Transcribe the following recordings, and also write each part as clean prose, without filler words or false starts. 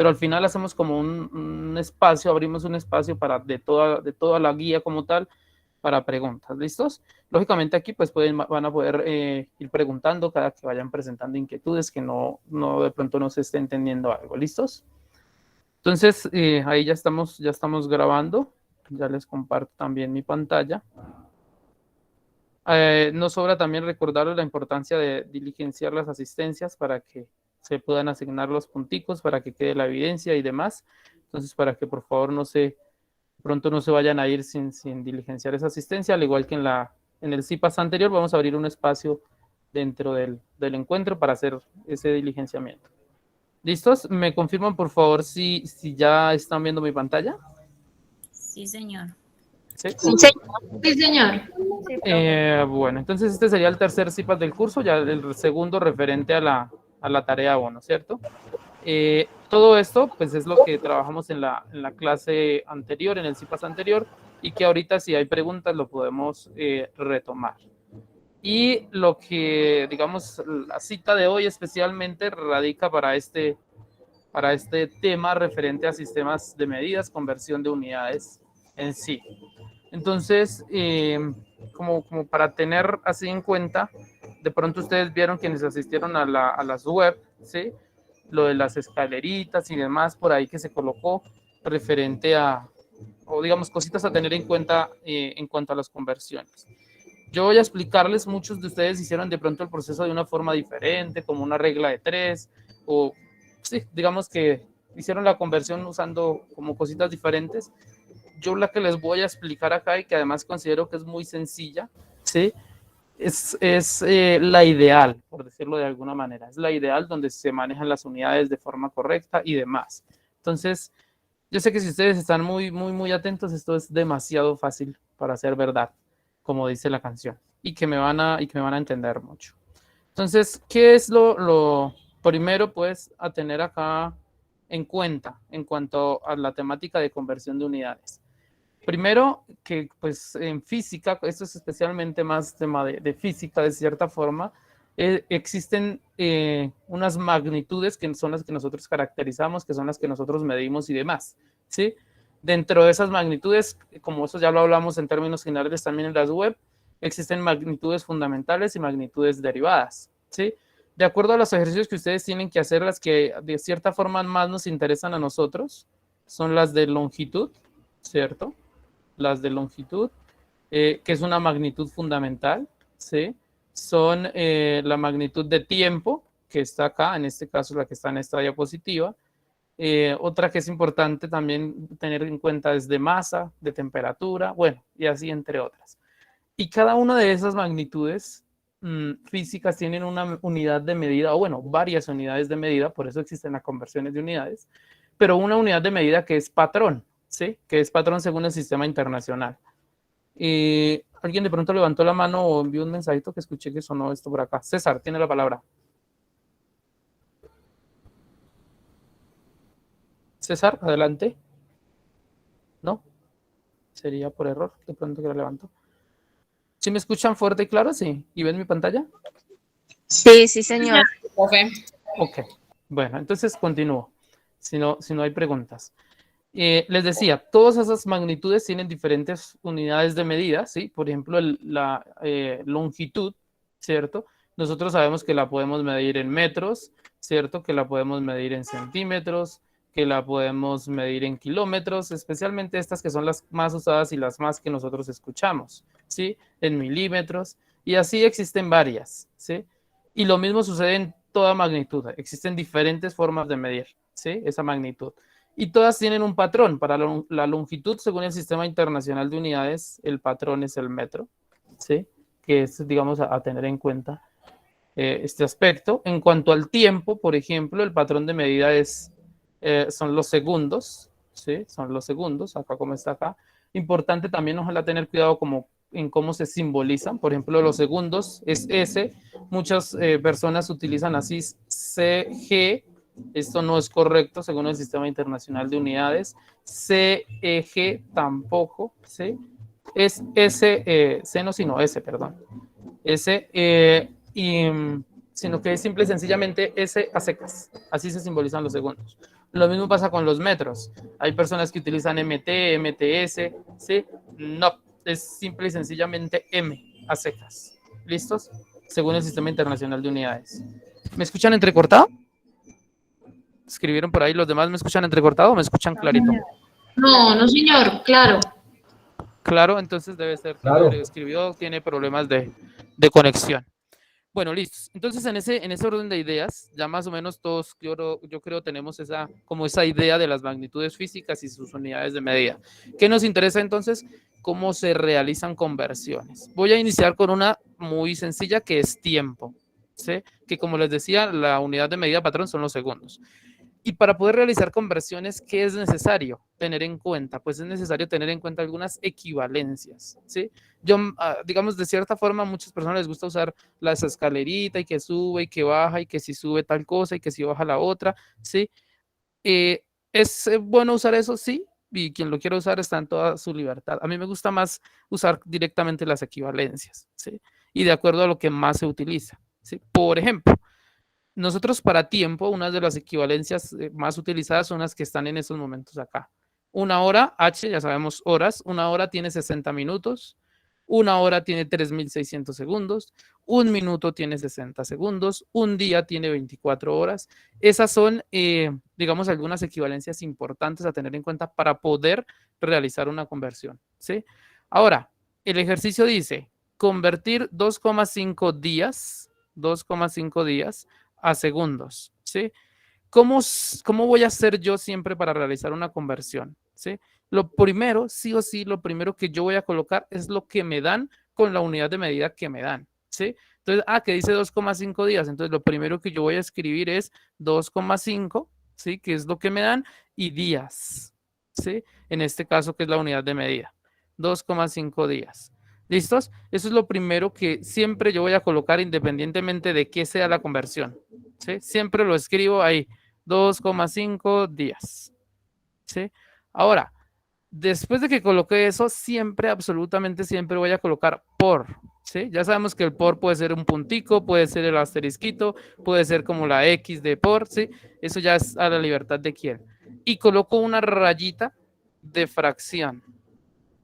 pero al final hacemos como un espacio, abrimos un espacio para de toda la guía como tal, para preguntas, ¿listos? Lógicamente aquí pues van a poder ir preguntando cada que vayan presentando inquietudes, que no de pronto no se esté entendiendo algo, ¿listos? Entonces ahí ya estamos grabando, ya les comparto también mi pantalla. Nos sobra también recordarles la importancia de diligenciar las asistencias para que se puedan asignar los punticos, para que quede la evidencia y demás. Entonces, para que por favor pronto no se vayan a ir sin diligenciar esa asistencia, al igual que en el CIPAS anterior, vamos a abrir un espacio dentro del encuentro para hacer ese diligenciamiento. ¿Listos? ¿Me confirman por favor si ya están viendo mi pantalla? Sí, señor. Sí, Sí, señor. Sí, señor. Bueno, entonces este sería el tercer CIPAS del curso, ya el segundo referente a la tarea 1, ¿cierto? Todo esto, pues es lo que trabajamos en la clase anterior, en el CIPAS anterior, y que ahorita si hay preguntas lo podemos retomar. Y lo que, digamos, la cita de hoy especialmente radica para este tema referente a sistemas de medidas, conversión de unidades en sí. Entonces, como para tener así en cuenta, de pronto ustedes vieron quienes asistieron a las web, ¿sí? Lo de las escaleritas y demás por ahí que se colocó referente o digamos, cositas a tener en cuenta en cuanto a las conversiones. Yo voy a explicarles, muchos de ustedes hicieron de pronto el proceso de una forma diferente, como una regla de 3, o sí, digamos que hicieron la conversión usando como cositas diferentes. Yo la que les voy a explicar acá y que además considero que es muy sencilla, ¿sí? Es la ideal, por decirlo de alguna manera. Es la ideal donde se manejan las unidades de forma correcta y demás. Entonces, yo sé que si ustedes están muy atentos, esto es demasiado fácil para ser verdad, como dice la canción, y que me van a entender mucho. Entonces, ¿qué es lo primero, pues, a tener acá en cuenta en cuanto a la temática de conversión de unidades? Primero, que pues en física, esto es especialmente más tema de física de cierta forma, existen unas magnitudes que son las que nosotros caracterizamos, que son las que nosotros medimos y demás, ¿sí? Dentro de esas magnitudes, como eso ya lo hablamos en términos generales también en las web, existen magnitudes fundamentales y magnitudes derivadas, ¿sí? De acuerdo a los ejercicios que ustedes tienen que hacer, las que de cierta forma más nos interesan a nosotros son las de longitud, ¿cierto? Las de longitud, que es una magnitud fundamental, ¿sí? Son la magnitud de tiempo, que está acá, en este caso la que está en esta diapositiva. Otra que es importante también tener en cuenta es de masa, de temperatura, bueno, y así entre otras. Y cada una de esas magnitudes físicas tienen una unidad de medida, o bueno, varias unidades de medida, por eso existen las conversiones de unidades, pero una unidad de medida que es patrón, ¿sí? Que es patrón según el sistema internacional. Alguien de pronto levantó la mano o envió un mensajito que escuché que sonó esto por acá. César, tiene la palabra. César, adelante. ¿No? Sería por error, de pronto que lo levanto. ¿Sí me escuchan fuerte y claro? Sí. ¿Y ven mi pantalla? Sí, sí, señor. Ok. Bueno, entonces continúo, si no hay preguntas. Les decía, todas esas magnitudes tienen diferentes unidades de medida, ¿sí? Por ejemplo, la longitud, ¿cierto? Nosotros sabemos que la podemos medir en metros, ¿cierto? Que la podemos medir en centímetros, que la podemos medir en kilómetros, especialmente estas que son las más usadas y las más que nosotros escuchamos, ¿sí? En milímetros, y así existen varias, ¿sí? Y lo mismo sucede en toda magnitud, existen diferentes formas de medir, ¿sí? Esa magnitud. Y todas tienen un patrón. Para la longitud, según el Sistema Internacional de Unidades, el patrón es el metro, ¿sí? Que es, digamos, a tener en cuenta este aspecto. En cuanto al tiempo, por ejemplo, el patrón de medida son los segundos, ¿sí? Son los segundos, acá como está acá. Importante también, ojalá tener cuidado como en cómo se simbolizan. Por ejemplo, los segundos es S. Muchas personas utilizan así CG. Esto no es correcto según el Sistema Internacional de Unidades. CEG tampoco, ¿sí? Es S, C no, sino S, perdón. S, sino que es simple y sencillamente S a secas. Así se simbolizan los segundos. Lo mismo pasa con los metros. Hay personas que utilizan MT, MTS, ¿sí? No, es simple y sencillamente M, a secas. ¿Listos? Según el Sistema Internacional de Unidades. ¿Me escuchan entrecortado? ¿Escribieron por ahí? ¿Los demás me escuchan entrecortado o me escuchan clarito? No, no, señor, claro. Claro, entonces debe ser que lo Claro. escribió, tiene problemas de conexión. Bueno, listo. Entonces, en ese orden de ideas, ya más o menos todos, yo creo, tenemos como esa idea de las magnitudes físicas y sus unidades de medida. ¿Qué nos interesa entonces? Cómo se realizan conversiones. Voy a iniciar con una muy sencilla que es tiempo, ¿sí? Que como les decía, la unidad de medida patrón son los segundos. Y para poder realizar conversiones, ¿qué es necesario tener en cuenta? Pues es necesario tener en cuenta algunas equivalencias, ¿sí? Yo, digamos, de cierta forma, a muchas personas les gusta usar las escaleritas y que sube y que baja y que si sube tal cosa y que si baja la otra, ¿sí? ¿Es bueno usar eso? Sí, y quien lo quiera usar está en toda su libertad. A mí me gusta más usar directamente las equivalencias, ¿sí? Y de acuerdo a lo que más se utiliza, ¿sí? Por ejemplo, nosotros para tiempo, una de las equivalencias más utilizadas son las que están en estos momentos acá. Una hora, H, ya sabemos horas, una hora tiene 60 minutos, una hora tiene 3.600 segundos, un minuto tiene 60 segundos, un día tiene 24 horas. Esas son, digamos, algunas equivalencias importantes a tener en cuenta para poder realizar una conversión, ¿sí? Ahora, el ejercicio dice convertir 2,5 días a segundos, ¿sí? ¿Cómo voy a hacer yo siempre para realizar una conversión? ¿Sí? Lo primero, sí o sí, lo primero que yo voy a colocar es lo que me dan con la unidad de medida que me dan, ¿sí? Entonces, que dice 2,5 días, entonces lo primero que yo voy a escribir es 2,5, ¿sí? Que es lo que me dan, y días, ¿sí? En este caso, que es la unidad de medida, 2,5 días. ¿Listos? Eso es lo primero que siempre yo voy a colocar independientemente de qué sea la conversión, ¿sí? Siempre lo escribo ahí, 2,5 días, ¿sí? Ahora, después de que coloque eso, siempre, absolutamente siempre voy a colocar por, ¿sí? Ya sabemos que el por puede ser un puntico, puede ser el asterisquito, puede ser como la X de por, ¿sí? Eso ya es a la libertad de quien. Y coloco una rayita de fracción.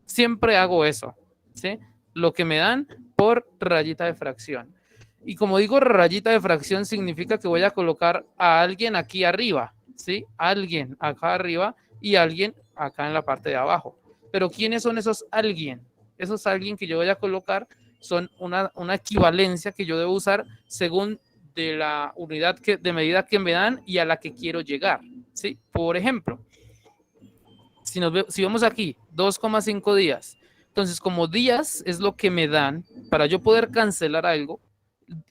Siempre hago eso, ¿sí? Lo que me dan por rayita de fracción. Y como digo rayita de fracción, significa que voy a colocar a alguien aquí arriba, ¿sí? Alguien acá arriba y alguien acá en la parte de abajo. Pero ¿quiénes son esos alguien? Esos alguien que yo voy a colocar son una equivalencia que yo debo usar según de la unidad de medida que me dan y a la que quiero llegar, ¿sí? Por ejemplo, si vemos aquí 2,5 días, entonces como días es lo que me dan para yo poder cancelar algo,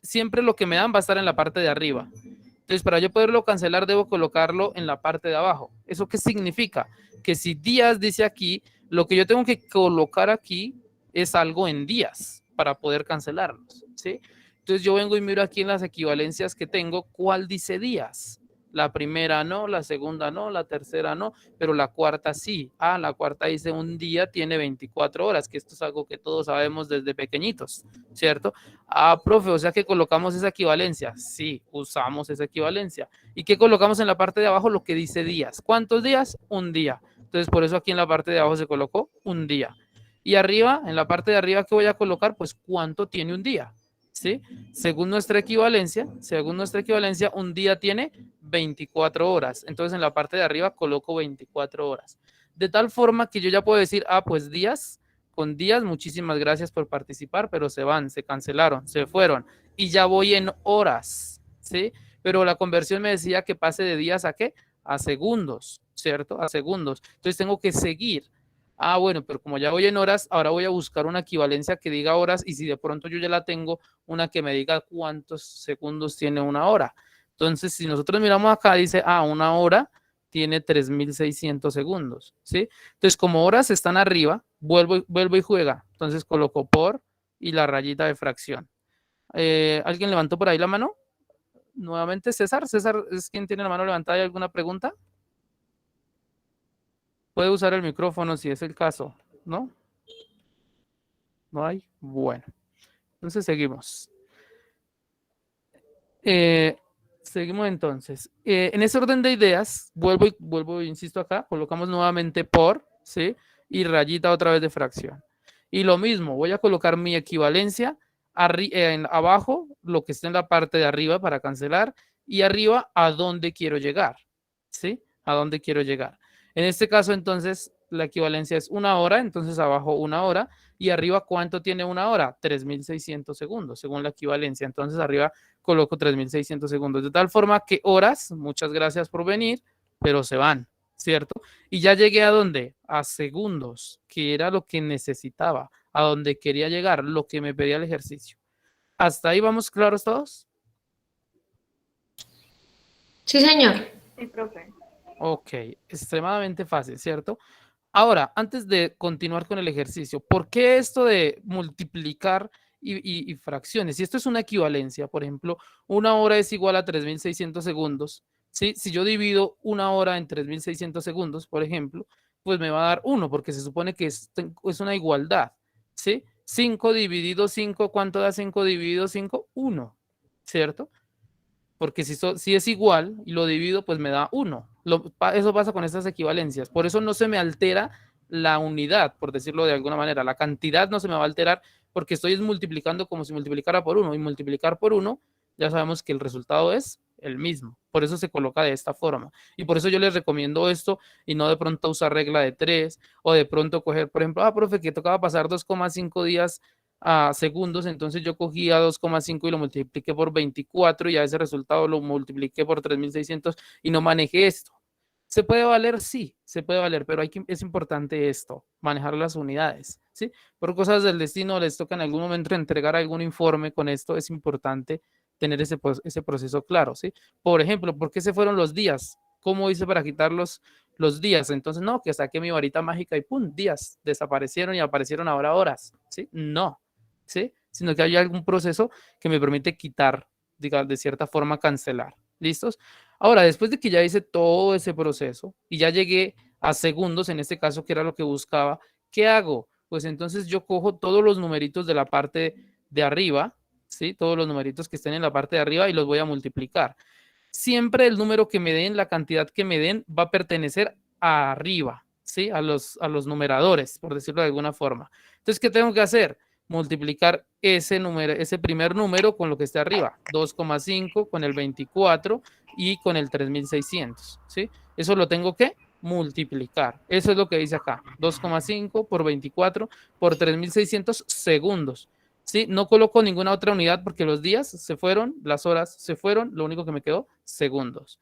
siempre lo que me dan va a estar en la parte de arriba. Entonces, para yo poderlo cancelar, debo colocarlo en la parte de abajo. ¿Eso qué significa? Que si días dice aquí, lo que yo tengo que colocar aquí es algo en días para poder cancelarlos, ¿sí? Entonces, yo vengo y miro aquí en las equivalencias que tengo, ¿cuál dice días? La primera no, la segunda no, la tercera no, pero la cuarta sí. La cuarta dice un día tiene 24 horas, que esto es algo que todos sabemos desde pequeñitos, ¿cierto? Profe, o sea que colocamos esa equivalencia. Sí, usamos esa equivalencia. ¿Y qué colocamos en la parte de abajo? Lo que dice días. ¿Cuántos días? Un día. Entonces, por eso aquí en la parte de abajo se colocó un día. Y arriba, en la parte de arriba, ¿qué voy a colocar? Pues, ¿cuánto tiene un día? ¿Sí? Según nuestra equivalencia, un día tiene 24 horas. Entonces, en la parte de arriba coloco 24 horas. De tal forma que yo ya puedo decir, pues días, con días, muchísimas gracias por participar, pero se van, se cancelaron, se fueron y ya voy en horas, ¿sí? Pero la conversión me decía que pase de días a qué? A segundos, ¿cierto? A segundos. Entonces tengo que seguir. Bueno, pero como ya voy en horas, ahora voy a buscar una equivalencia que diga horas y si de pronto yo ya la tengo, una que me diga cuántos segundos tiene una hora. Entonces, si nosotros miramos acá, dice, una hora tiene 3.600 segundos, ¿sí? Entonces, como horas están arriba, vuelvo y juega. Entonces, coloco por y la rayita de fracción. ¿Alguien levantó por ahí la mano? Nuevamente, César. César es quien tiene la mano levantada. ¿Hay alguna pregunta? Puede usar el micrófono si es el caso, ¿no? ¿No hay? Bueno, entonces seguimos. Seguimos entonces. En ese orden de ideas, vuelvo, insisto acá, colocamos nuevamente por, ¿sí? Y rayita otra vez de fracción. Y lo mismo, voy a colocar mi equivalencia abajo, lo que está en la parte de arriba para cancelar, y arriba a dónde quiero llegar, ¿sí? A dónde quiero llegar. En este caso, entonces, la equivalencia es 1 hora, entonces abajo 1 hora, y arriba, ¿cuánto tiene 1 hora? 3.600 segundos, según la equivalencia. Entonces, arriba coloco 3.600 segundos. De tal forma que horas, muchas gracias por venir, pero se van, ¿cierto? Y ya llegué a dónde? A segundos, que era lo que necesitaba, a donde quería llegar, lo que me pedía el ejercicio. ¿Hasta ahí vamos claros todos? Sí, señor. Sí, profe. Ok, extremadamente fácil, ¿cierto? Ahora, antes de continuar con el ejercicio, ¿por qué esto de multiplicar y fracciones? Si esto es una equivalencia, por ejemplo, 1 hora es igual a 3.600 segundos, ¿sí? Si yo divido 1 hora en 3.600 segundos, por ejemplo, pues me va a dar 1, porque se supone que es una igualdad, ¿sí? 5 dividido 5, ¿cuánto da 5 dividido 5? 1, ¿cierto? Porque si es igual y lo divido, pues me da 1. Eso pasa con estas equivalencias. Por eso no se me altera la unidad, por decirlo de alguna manera. La cantidad no se me va a alterar porque estoy multiplicando como si multiplicara por 1. Y multiplicar por 1, ya sabemos que el resultado es el mismo. Por eso se coloca de esta forma. Y por eso yo les recomiendo esto y no de pronto usar regla de 3 o de pronto coger, por ejemplo, profe, que tocaba pasar 2,5 días a segundos, entonces yo cogía 2,5 y lo multipliqué por 24 y a ese resultado lo multipliqué por 3.600 y no manejé esto. ¿Se puede valer? Sí, se puede valer, pero es importante esto, manejar las unidades, ¿sí? Por cosas del destino les toca en algún momento entregar algún informe con esto, es importante tener ese proceso claro, ¿sí? Por ejemplo, ¿por qué se fueron los días? ¿Cómo hice para quitar los días? Entonces, no, que saqué mi varita mágica y ¡pum! Días desaparecieron y aparecieron ahora horas, ¿sí? No, ¿sí? Sino que hay algún proceso que me permite quitar, digamos, de cierta forma cancelar. ¿Listos? Ahora, después de que ya hice todo ese proceso y ya llegué a segundos, en este caso, que era lo que buscaba, ¿qué hago? Pues entonces yo cojo todos los numeritos de la parte de arriba, ¿sí? Todos los numeritos que estén en la parte de arriba y los voy a multiplicar. Siempre el número que me den, la cantidad que me den, va a pertenecer a arriba, ¿sí? A los numeradores, por decirlo de alguna forma. Entonces, ¿qué tengo que hacer? Multiplicar ese primer número con lo que esté arriba, 2,5 con el 24 y con el 3.600, ¿sí? Eso lo tengo que multiplicar. Eso es lo que dice acá, 2,5 por 24 por 3.600 segundos. ¿Sí? No coloco ninguna otra unidad porque los días se fueron, las horas se fueron, lo único que me quedó, segundos.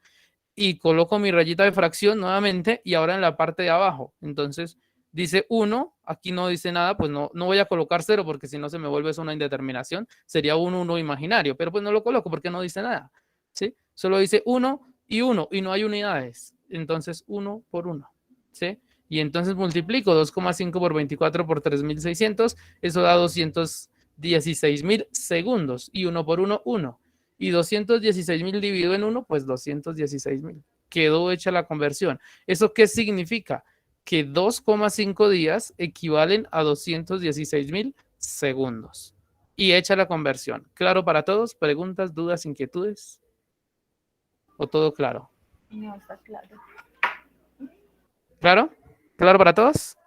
Y coloco mi rayita de fracción nuevamente y ahora en la parte de abajo. Entonces dice 1, aquí no dice nada, pues no voy a colocar 0 porque si no se me vuelve eso una indeterminación, sería un 1 imaginario, pero pues no lo coloco porque no dice nada, ¿sí? Solo dice 1 y no hay unidades. Entonces 1 por 1, ¿sí? Y entonces multiplico 2,5 por 24 por 3.600, eso da 216.000 segundos y 1 por 1, 1. Y 216.000 dividido en 1, pues 216.000. Quedó hecha la conversión. ¿Eso qué significa? Que 2,5 días equivalen a 216.000 segundos. Y hecha la conversión. ¿Claro para todos? ¿Preguntas, dudas, inquietudes? ¿O todo claro? No, está claro. ¿Claro? ¿Claro para todos?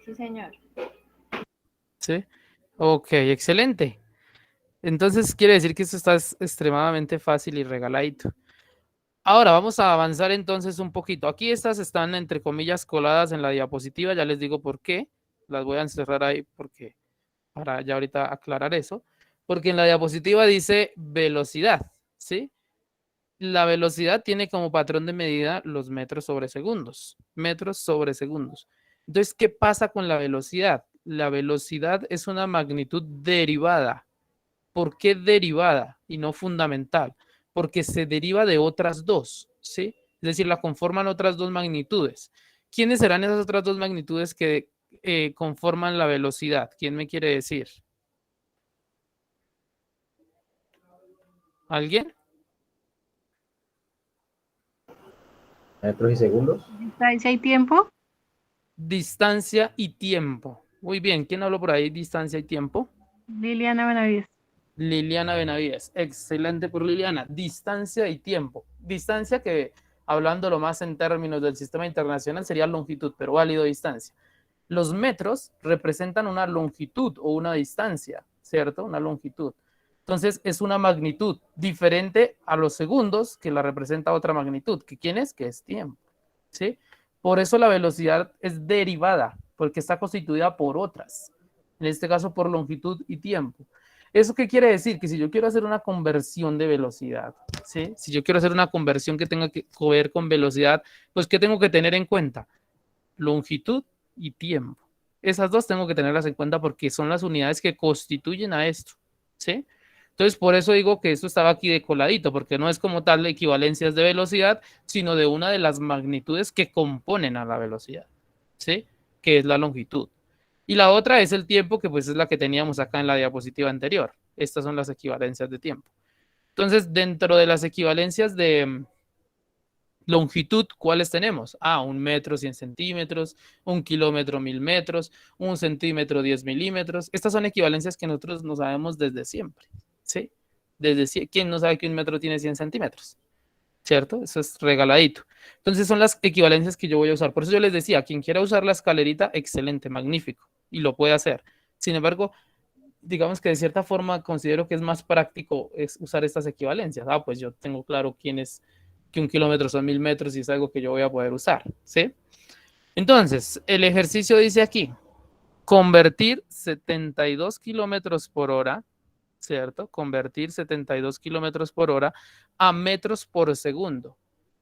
Sí, señor. Sí. Ok, excelente. Entonces quiere decir que esto está extremadamente fácil y regaladito. Ahora vamos a avanzar entonces un poquito. Aquí estas están entre comillas coladas en la diapositiva, ya les digo por qué. Las voy a encerrar ahí porque para ya ahorita aclarar eso. Porque en la diapositiva dice velocidad, ¿sí? La velocidad tiene como patrón de medida los metros sobre segundos. Metros sobre segundos. Entonces, ¿qué pasa con la velocidad? La velocidad es una magnitud derivada. ¿Por qué derivada y no fundamental? Porque se deriva de otras dos, ¿sí? Es decir, la conforman otras dos magnitudes. ¿Quiénes serán esas otras dos magnitudes que conforman la velocidad? ¿Quién me quiere decir? ¿Alguien? Metros y segundos. ¿Distancia y tiempo? Distancia y tiempo. Muy bien, ¿quién habló por ahí? Distancia y tiempo. Liliana Benavides. Liliana Benavides. Excelente por Liliana. Distancia y tiempo. Distancia que, hablándolo más en términos del sistema internacional, sería longitud, pero válido distancia. Los metros representan una longitud o una distancia, ¿cierto? Una longitud. Entonces, es una magnitud diferente a los segundos que la representa otra magnitud. ¿Que quién es? Que es tiempo, ¿sí? Por eso la velocidad es derivada, porque está constituida por otras. En este caso, por longitud y tiempo. ¿Eso qué quiere decir? Que si yo quiero hacer una conversión de velocidad, ¿sí? Si yo quiero hacer una conversión que tenga que ver con velocidad, pues ¿qué tengo que tener en cuenta? Longitud y tiempo. Esas dos tengo que tenerlas en cuenta porque son las unidades que constituyen a esto, ¿sí? Entonces, por eso digo que esto estaba aquí de coladito, porque no es como tal equivalencias de velocidad, sino de una de las magnitudes que componen a la velocidad, ¿sí? Que es la longitud. Y la otra es el tiempo, que pues es la que teníamos acá en la diapositiva anterior. Estas son las equivalencias de tiempo. Entonces, dentro de las equivalencias de longitud, ¿cuáles tenemos? 1 metro 100 centímetros, 1 kilómetro 1000 metros, 1 centímetro 10 milímetros. Estas son equivalencias que nosotros no sabemos desde siempre, ¿sí? ¿Quién no sabe que 1 metro tiene 100 centímetros? ¿Cierto? Eso es regaladito. Entonces son las equivalencias que yo voy a usar. Por eso yo les decía, quien quiera usar la escalerita, excelente, magnífico, y lo puede hacer. Sin embargo, digamos que de cierta forma considero que es más práctico usar estas equivalencias. Pues yo tengo claro que 1 kilómetro son 1000 metros y es algo que yo voy a poder usar, ¿sí? Entonces, el ejercicio dice aquí, convertir 72 kilómetros por hora, ¿cierto? Convertir 72 kilómetros por hora a metros por segundo,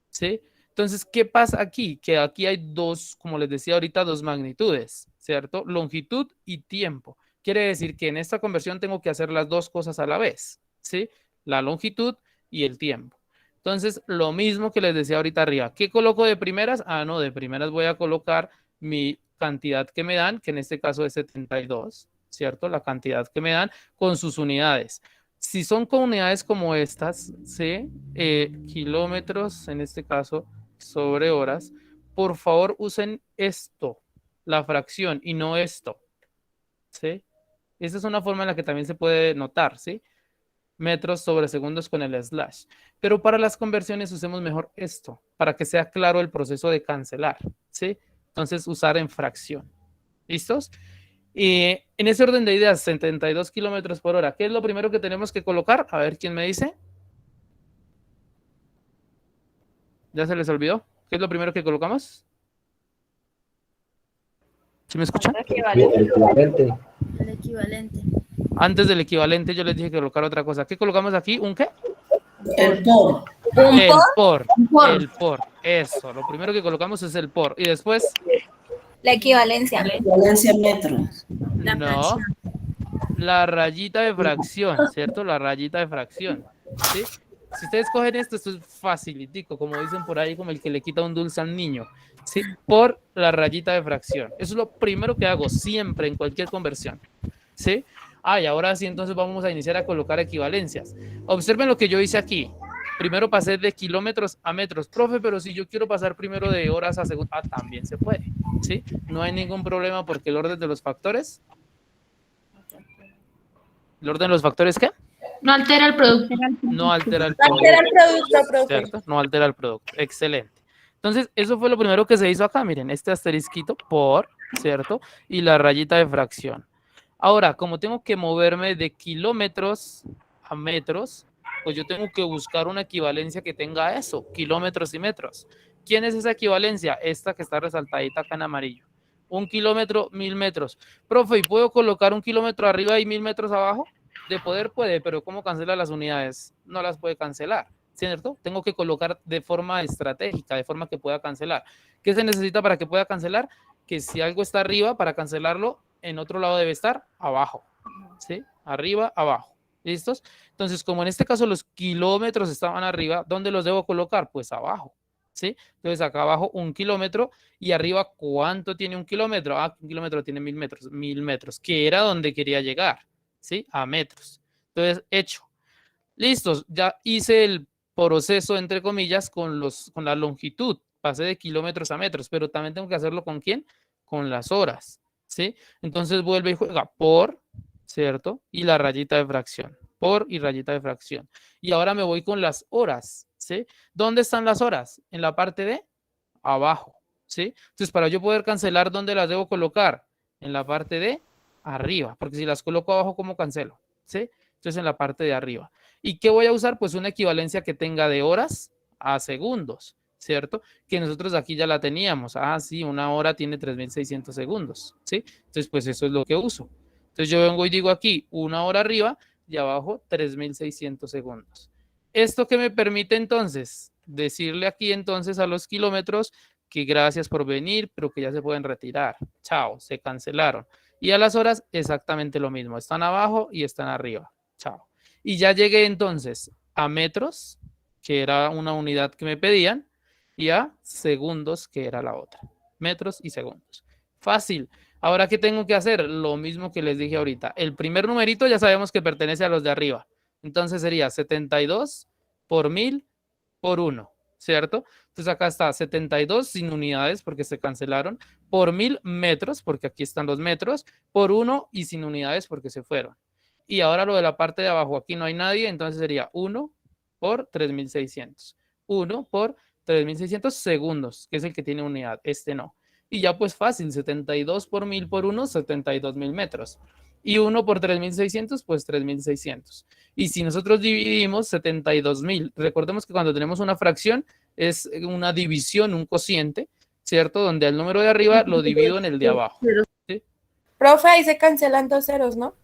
¿sí? Entonces, ¿qué pasa aquí? Que aquí hay dos, como les decía ahorita, dos magnitudes, ¿cierto? Longitud y tiempo. Quiere decir que en esta conversión tengo que hacer las dos cosas a la vez, ¿sí? La longitud y el tiempo. Entonces, lo mismo que les decía ahorita arriba. ¿Qué coloco de primeras? No, de primeras voy a colocar mi cantidad que me dan, que en este caso es 72, ¿cierto? La cantidad que me dan con sus unidades. Si son con unidades como estas, ¿sí? Kilómetros, en este caso, sobre horas, por favor usen esto, la fracción, y no esto, ¿sí? Esa es una forma en la que también se puede notar, ¿sí? Metros sobre segundos con el slash. Pero para las conversiones usemos mejor esto, para que sea claro el proceso de cancelar, ¿sí? Entonces usar en fracción. ¿Listos? Y en ese orden de ideas, 72 kilómetros por hora, ¿qué es lo primero que tenemos que colocar? A ver, ¿quién me dice? ¿Ya se les olvidó? ¿Qué es lo primero que colocamos? ¿Sí me escuchan? El equivalente. El equivalente. Antes del equivalente yo les dije que colocar otra cosa. ¿Qué colocamos aquí? ¿Un qué? El por. El por. El por. Eso. Lo primero que colocamos es el por. Y después. La equivalencia. La equivalencia en metros. La No. fracción. La rayita de fracción, ¿cierto? La rayita de fracción. ¿Sí? Si ustedes cogen esto es facilitico, como dicen por ahí, como el que le quita un dulce al niño. ¿Sí? Por la rayita de fracción. Eso es lo primero que hago siempre en cualquier conversión. ¿Sí? Y ahora sí, entonces vamos a iniciar a colocar equivalencias. Observen lo que yo hice aquí. Primero pasé de kilómetros a metros. Profe, pero si yo quiero pasar primero de horas a segundos, también se puede, ¿sí? No hay ningún problema porque el orden de los factores... ¿El orden de los factores qué? No altera el producto. No altera el No producto. altera el producto, profe. ¿Cierto? No altera el producto. Excelente. Entonces, eso fue lo primero que se hizo acá. Miren, este asterisquito por, ¿cierto? Y la rayita de fracción. Ahora, como tengo que moverme de kilómetros a metros, pues yo tengo que buscar una equivalencia que tenga eso, kilómetros y metros. ¿Quién es esa equivalencia? Esta que está resaltadita acá en amarillo. 1 kilómetro, 1000 metros. Profe, ¿y puedo colocar 1 kilómetro arriba y 1000 metros abajo? De poder puede, pero ¿cómo cancela las unidades? No las puede cancelar, ¿cierto? Tengo que colocar de forma estratégica, de forma que pueda cancelar. ¿Qué se necesita para que pueda cancelar? Que si algo está arriba, para cancelarlo, en otro lado debe estar abajo, ¿sí? Arriba, abajo. ¿Listos? Entonces, como en este caso los kilómetros estaban arriba, ¿dónde los debo colocar? Pues abajo, ¿sí? Entonces, acá abajo 1 kilómetro y arriba, ¿cuánto tiene 1 kilómetro? 1 kilómetro tiene 1000 metros, 1000 metros, que era donde quería llegar, ¿sí? A metros. Entonces, hecho. Listos, ya hice el proceso, entre comillas, con la longitud. Pasé de kilómetros a metros, pero también tengo que hacerlo ¿con quién? Con las horas, ¿sí? Entonces vuelve y juega por, ¿cierto? Y la rayita de fracción. por y rayita de fracción. Y ahora me voy con las horas, ¿sí? ¿Dónde están las horas? En la parte de abajo, ¿sí? Entonces, para yo poder cancelar, ¿dónde las debo colocar? En la parte de arriba, porque si las coloco abajo, ¿cómo cancelo? ¿Sí? Entonces, en la parte de arriba. ¿Y qué voy a usar? Pues una equivalencia que tenga de horas a segundos, ¿cierto? Que nosotros aquí ya la teníamos. Ah, sí, una hora tiene 3.600 segundos, ¿sí? Entonces, pues eso es lo que uso. Entonces, yo vengo y digo aquí, una hora arriba y abajo 3.600 segundos. ¿Esto qué me permite entonces? Decirle aquí entonces a los kilómetros que gracias por venir, pero que ya se pueden retirar. Chao, se cancelaron. Y a las horas exactamente lo mismo. Están abajo y están arriba. Chao. Y ya llegué entonces a metros, que era una unidad que me pedían, y a segundos, que era la otra. Metros y segundos. Fácil. Ahora, ¿qué tengo que hacer? Lo mismo que les dije ahorita. El primer numerito ya sabemos que pertenece a los de arriba. Entonces sería 72 por 1000 por 1, ¿cierto? Entonces acá está 72 sin unidades porque se cancelaron, por 1000 metros, porque aquí están los metros, por 1 y sin unidades porque se fueron. Y ahora lo de la parte de abajo, aquí no hay nadie, entonces sería 1 por 3600. 1 por 3600 segundos, que es el que tiene unidad, este no. Y ya pues fácil, 72 por 1000 por 1, 72.000 metros. Y 1 por 3.600, pues 3.600. Y si nosotros dividimos 72.000, recordemos que cuando tenemos una fracción es una división, un cociente, ¿cierto? Donde el número de arriba lo divido en el de abajo. ¿Sí? Profe, ahí se cancelan 2 ceros, ¿no?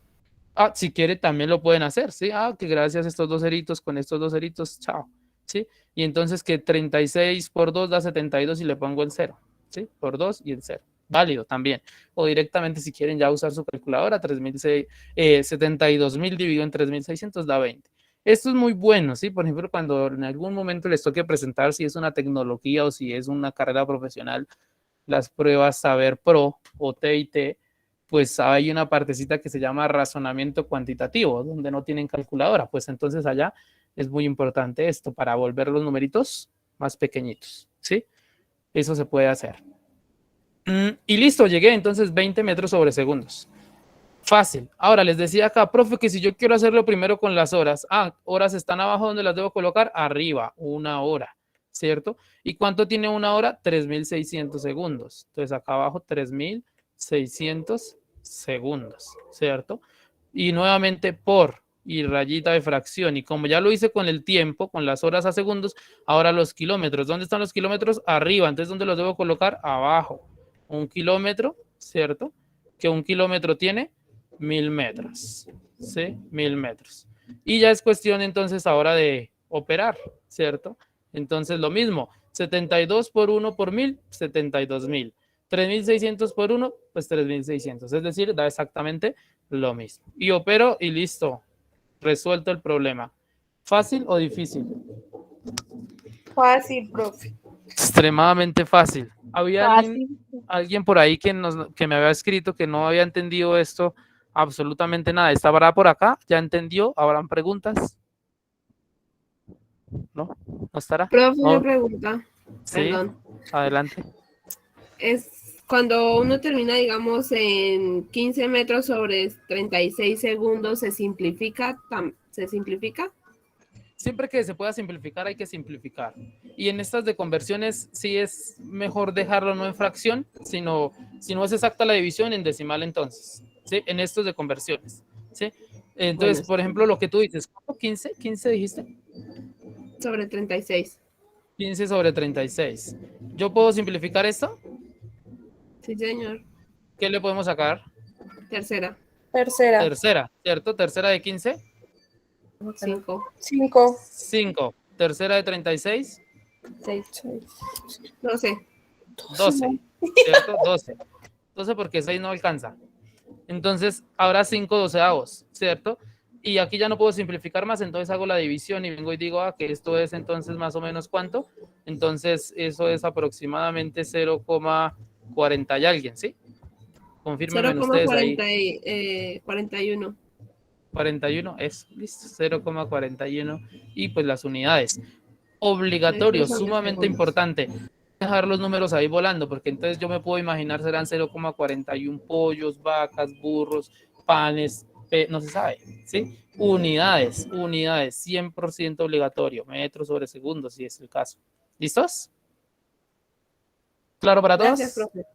Ah, si quiere también lo pueden hacer, ¿sí? Ah, que gracias a estos 2 ceritos, con estos 2 ceritos, chao, ¿sí? Y entonces que 36 por 2 da 72 y le pongo el 0, ¿sí? Por 2 y el 0. Válido también. O directamente si quieren ya usar su calculadora, 72.000 dividido en 3.600 da 20. Esto es muy bueno, ¿sí? Por ejemplo, cuando en algún momento les toque presentar si es una tecnología o si es una carrera profesional, las pruebas Saber Pro o TIT, pues hay una partecita que se llama razonamiento cuantitativo, donde no tienen calculadora. Pues entonces allá es muy importante esto para volver los numeritos más pequeñitos, ¿sí? Eso se puede hacer. Y listo, llegué entonces 20 metros sobre segundos. Fácil. Ahora les decía acá, profe, que si yo quiero hacerlo primero con las horas. Ah, horas están abajo, ¿donde las debo colocar? Arriba, una hora, ¿cierto? ¿Y cuánto tiene una hora? 3.600 segundos. Entonces acá abajo 3.600 segundos, ¿cierto? Y nuevamente por y rayita de fracción. Y como ya lo hice con el tiempo, con las horas a segundos, ahora los kilómetros. ¿Dónde están los kilómetros? Arriba. Entonces, ¿dónde los debo colocar? Abajo. 1 kilómetro, ¿cierto? Que 1 kilómetro tiene 1000 metros, ¿sí? 1000 metros. Y ya es cuestión entonces ahora de operar, ¿cierto? Entonces lo mismo, 72 por 1 por 1000, 72.000. 3.600 por 1, pues 3.600. Es decir, da exactamente lo mismo. Y opero y listo. Resuelto el problema. ¿Fácil o difícil? Fácil, profe. Extremadamente fácil. Había Fácil. alguien por ahí que me había escrito que no había entendido esto absolutamente nada. ¿Estará por acá? ¿Ya entendió? ¿Habrán preguntas? ¿No? ¿No estará? Profe, No. una pregunta. Sí, Perdón. adelante. Es cuando uno termina, digamos, en 15 metros sobre 36 segundos, ¿se simplifica? ¿Se simplifica? Siempre que se pueda simplificar, hay que simplificar. Y en estas de conversiones, sí es mejor dejarlo no en fracción, sino, si no es exacta la división, en decimal entonces. ¿Sí? En estos de conversiones. ¿Sí? Entonces, Bueno, por ejemplo, lo que tú dices, ¿cuánto? ¿15? ¿15 dijiste? sobre 36. 15 sobre 36. ¿Yo puedo simplificar esto? Sí, señor. ¿Qué le podemos sacar? Tercera. Tercera. Tercera, ¿cierto? Tercera de 15. 5. 5. 5. Tercera de 36. 6. 12. 12. ¿Cierto? 12. 12 porque 6 no alcanza. Entonces, ahora 5 doceavos, ¿cierto? Y aquí ya no puedo simplificar más, entonces hago la división y vengo y digo que esto es entonces más o menos ¿cuánto? Entonces, eso es aproximadamente 0,40 y alguien, ¿sí? Confírmenme ustedes ahí. 41. 41 es, listo, 0,41 y pues las unidades. Obligatorio, Estos son los sumamente segundos. importante. Dejar los números ahí volando, porque entonces yo me puedo imaginar serán 0,41 pollos, vacas, burros, panes, no se sabe, ¿sí? Unidades, 100% obligatorio, metros sobre segundos, si es el caso. ¿Listos? ¿Claro para todos? Gracias, profe.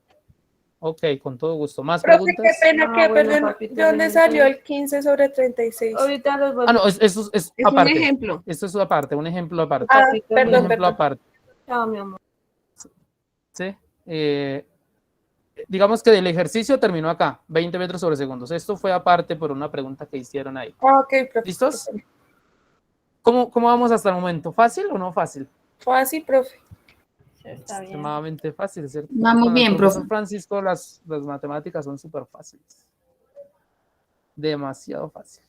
Ok, con todo gusto. ¿Más Profe, preguntas? qué pena que bueno, perdón. papito, ¿De dónde ven, salió ven. el 15 sobre 36? Ahorita los voy Ah, no, eso es Es aparte. un ejemplo. Esto es aparte, un ejemplo aparte. Ah, papito, Un perdón, ejemplo perdón. aparte, Chao, mi amor. ¿sí? Digamos que el ejercicio terminó acá, 20 metros sobre segundos. Esto fue aparte por una pregunta que hicieron ahí. Ah, ok, profe. ¿Listos? ¿Cómo vamos hasta el momento? ¿Fácil o no fácil? Fácil, profe. Está bien. Extremadamente fácil, ¿cierto? Vamos Con el bien, profesor profe. Francisco, las matemáticas son súper fáciles. Demasiado fáciles.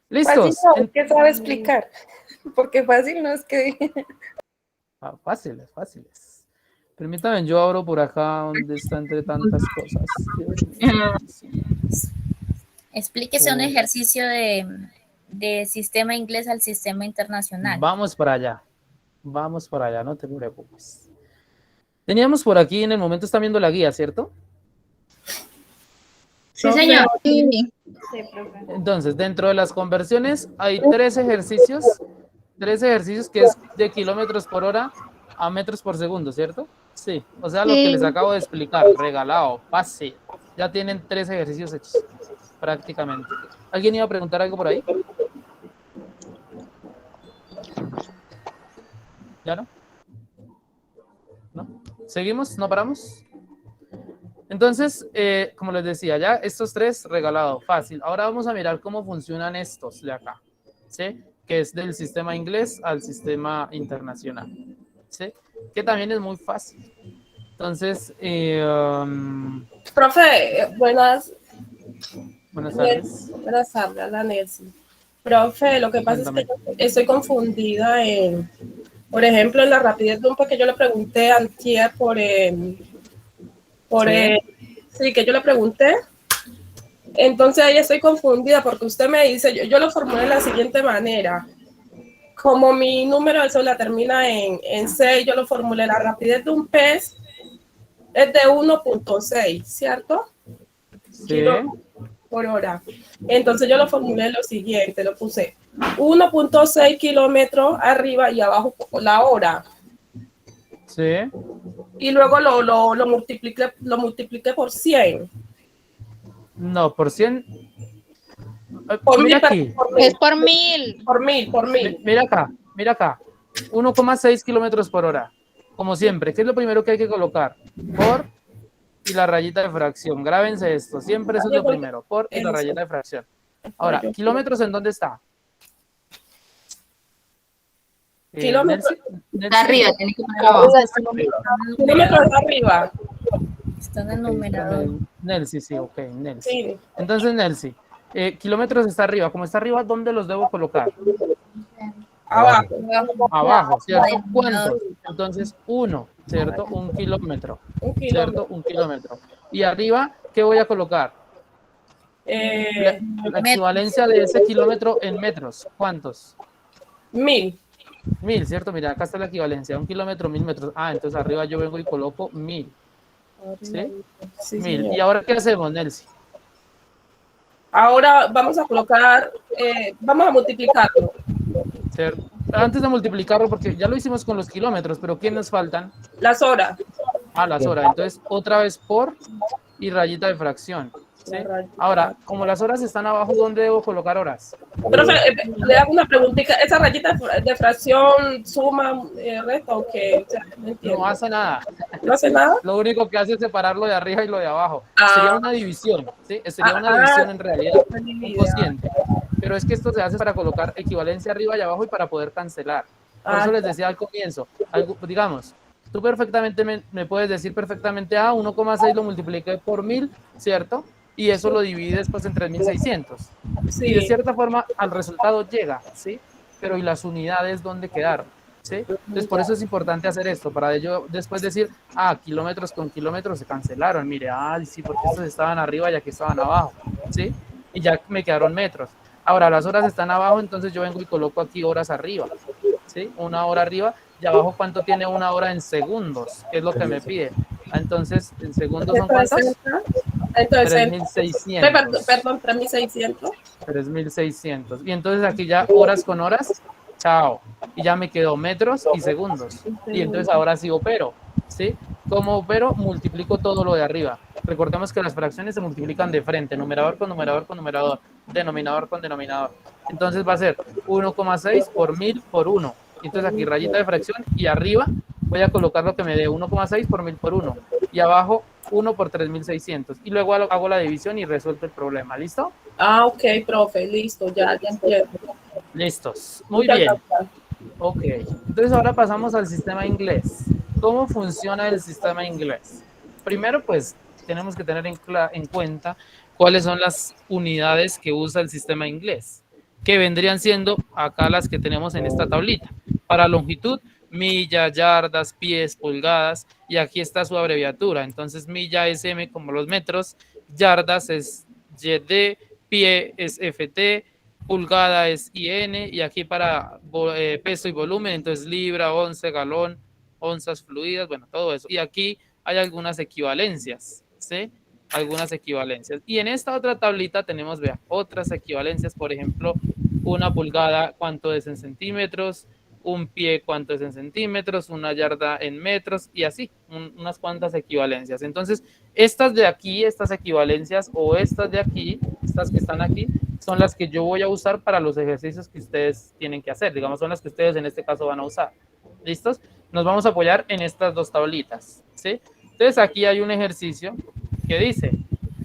Fácil ¿Listos? no, es que sabe explicar. Porque fácil no es que... Fáciles, fáciles. Permítame, yo abro por acá donde está entre tantas cosas. Dios mío, santísimo. Explíquese un Oh. ejercicio de sistema inglés al sistema internacional. Vamos para allá. Vamos para allá, no te preocupes. Teníamos por aquí en el momento, están viendo la guía, ¿cierto? Sí, señor. Sí, profe. Entonces, dentro de las conversiones hay tres ejercicios que es de kilómetros por hora a metros por segundo, ¿cierto? Sí, o sea, lo que les acabo de explicar, regalado, fácil. Ya tienen 3 ejercicios hechos, prácticamente. ¿Alguien iba a preguntar algo por ahí? ¿Ya no? ¿No? ¿Seguimos? ¿No paramos? Entonces, como les decía, ya estos 3 regalados, fácil. Ahora vamos a mirar cómo funcionan estos de acá, ¿sí? Que es del sistema inglés al sistema internacional, ¿sí? Que también es muy fácil. Entonces, Profe, buenas buenas tardes. la Nelson. Profe, lo que pasa es que estoy confundida en, por ejemplo, en la rapidez de un que yo le pregunté antier sí, que yo le pregunté. Entonces ahí estoy confundida porque usted me dice, yo lo formulé de la siguiente manera. Como mi número de cédula termina en 6, yo lo formulé, la rapidez de un pez es de 1.6, ¿cierto? Sí. Kilo por hora. Entonces yo lo formulé lo siguiente, lo puse 1.6 kilómetros arriba y abajo la hora. Sí. Y luego lo multipliqué por 100. No, por 100. Por Mira mil, aquí. Es por 1000. Por mil. Mira acá. 1,6 kilómetros por hora. Como siempre, ¿qué es lo primero que hay que colocar? Por y la rayita de fracción. Grábense esto. Siempre eso es lo primero. Por y la rayita de fracción. Ahora, ¿kilómetros en dónde está? Kilómetros. Está arriba, tiene que poner abajo. Kilómetros arriba. Está en el numerador. Nelsi, sí, ok, Nelsi. Sí. Entonces, Nelsi, kilómetros está arriba. Como está arriba, ¿dónde los debo colocar? Abajo. Abajo, ¿cierto? ¿Cuántos? Entonces, 1, ¿cierto? 1 kilómetro, Un ¿cierto? kilómetro. 1 kilómetro. Y arriba, ¿qué voy a colocar? La equivalencia de ese kilómetro en metros. ¿Cuántos? 1000. 1000, ¿cierto? Mira, acá está la equivalencia. 1 kilómetro, 1000 metros. Ah, entonces arriba yo vengo y coloco 1000. ¿Sí? Sí, 1000. señor. ¿Y ahora qué hacemos, Nelsi? Ahora vamos a colocar, vamos a multiplicarlo. ¿Cierto? Antes de multiplicarlo, porque ya lo hicimos con los kilómetros, pero ¿qué nos faltan? Las horas. Ah, las horas. Entonces, otra vez por y rayita de fracción. ¿Sí? Ahora, como las horas están abajo, ¿dónde debo colocar horas? Profe, le hago una preguntita. ¿Esa rayita de fracción suma, resta o qué? O sea, no entiendo. No hace nada. ¿No hace nada? Lo único que hace es separar lo de arriba y lo de abajo. Ah. Sería una división, ¿sí? Sería una división en realidad, un cociente. Pero es que esto se hace para colocar equivalencia arriba y abajo y para poder cancelar. Por eso les decía al comienzo, digamos, tú perfectamente me puedes decir perfectamente, 1,6 lo multipliqué por 1000, ¿cierto? Y eso lo divides pues en 3600. Sí. Y de cierta forma al resultado llega, ¿sí? Pero ¿y las unidades dónde quedaron? ¿Sí? Entonces por eso es importante hacer esto, para ello después decir, kilómetros con kilómetros se cancelaron, mire, sí, porque estos estaban arriba y aquí estaban abajo, ¿sí? Y ya me quedaron metros. Ahora las horas están abajo, entonces yo vengo y coloco aquí horas arriba, ¿sí? 1 hora arriba, y abajo ¿cuánto tiene 1 hora en segundos? ¿Qué es lo que me pide? Entonces, ¿en segundos son cuántos? Entonces, 3600. perdón, 3600. 3600. Y entonces aquí ya horas con horas, chao. Y ya me quedó metros y segundos. Y entonces ahora sí opero, ¿sí? Como opero, multiplico todo lo de arriba. Recordemos que las fracciones se multiplican de frente, numerador con numerador con numerador, denominador con denominador. Entonces va a ser 1,6 por 1000 por 1. Entonces aquí rayita de fracción y arriba voy a colocar lo que me dé 1,6 por 1000 por 1. Y abajo 1 por 3600. Y luego hago la división y resuelvo el problema. ¿Listo? Ah, ok, profe, listo, ya entiendo. Listos. Muy bien. Ok. Entonces ahora pasamos al sistema inglés. ¿Cómo funciona el sistema inglés? Primero, pues, tenemos que tener en cuenta cuáles son las unidades que usa el sistema inglés, que vendrían siendo acá las que tenemos en esta tablita. Para longitud, milla, yardas, pies, pulgadas, y aquí está su abreviatura. Entonces, milla es M como los metros, yardas es YD, pie es FT, pulgada es IN, y aquí para peso y volumen, entonces libra, once, galón, onzas fluidas, bueno, todo eso. Y aquí hay algunas equivalencias, ¿sí? Algunas equivalencias. Y en esta otra tablita tenemos, vean, otras equivalencias, por ejemplo, una pulgada, cuánto es en centímetros, un pie, cuánto es en centímetros, una yarda en metros, y así, unas cuantas equivalencias. Entonces, estas de aquí, estas equivalencias, o estas de aquí, estas que están aquí, son las que yo voy a usar para los ejercicios que ustedes tienen que hacer. Digamos, son las que ustedes en este caso van a usar. ¿Listos? Nos vamos a apoyar en estas dos tablitas, ¿sí? Entonces, aquí hay un ejercicio que dice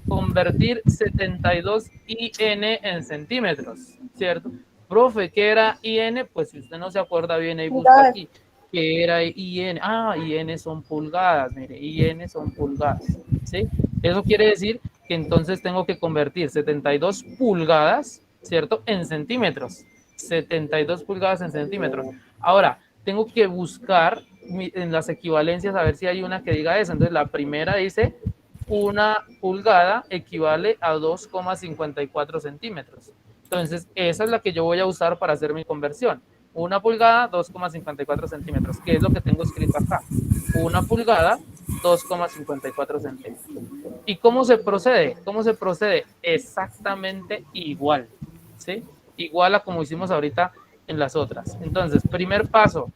convertir 72 IN en centímetros, ¿cierto? Profe, ¿qué era IN? Pues si usted no se acuerda bien, ahí busca aquí. ¿Qué era IN? Ah, IN son pulgadas, mire, IN son pulgadas, ¿sí? Eso quiere decir que entonces tengo que convertir 72 pulgadas, ¿cierto? En centímetros. 72 pulgadas en centímetros. Ahora, tengo que buscar en las equivalencias a ver si hay una que diga eso. Entonces, la primera dice, una pulgada equivale a 2,54 centímetros. Entonces, esa es la que yo voy a usar para hacer mi conversión. Una pulgada, 2,54 centímetros, que es lo que tengo escrito acá. Una pulgada, 2,54 centímetros. ¿Y cómo se procede? ¿Cómo se procede? Exactamente igual, ¿sí? Igual a como hicimos ahorita en las otras. Entonces, primer paso,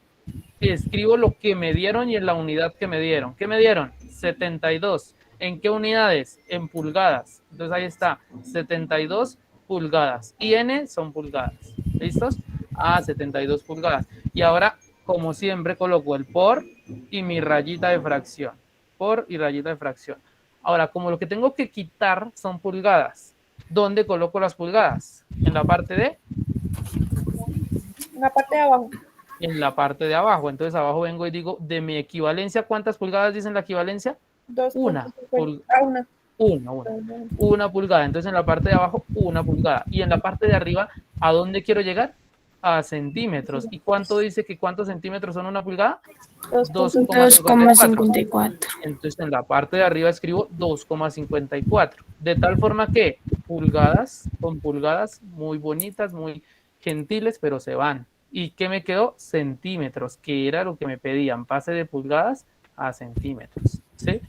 escribo lo que me dieron y en la unidad que me dieron. ¿Qué me dieron? 72. ¿En qué unidades? En pulgadas. Entonces, ahí está, 72 pulgadas. IN son pulgadas. ¿Listos? Ah, 72 pulgadas. Y ahora, como siempre, coloco el por y mi rayita de fracción. Por y rayita de fracción. Ahora, como lo que tengo que quitar son pulgadas, ¿dónde coloco las pulgadas? En la parte de... En la parte de abajo. En la parte de abajo. Entonces, abajo vengo y digo, de mi equivalencia, ¿cuántas pulgadas dicen la equivalencia? Una. Una pulgada. Entonces, en la parte de abajo, una pulgada. Y en la parte de arriba, ¿a dónde quiero llegar? A centímetros. ¿Y cuánto dice que cuántos centímetros son una pulgada? 2,54. Entonces, en la parte de arriba escribo 2,54. De tal forma que pulgadas con pulgadas muy bonitas, muy gentiles, pero se van. ¿Y qué me quedó? Centímetros, que era lo que me pedían. Pase de pulgadas a centímetros. ¿Sí?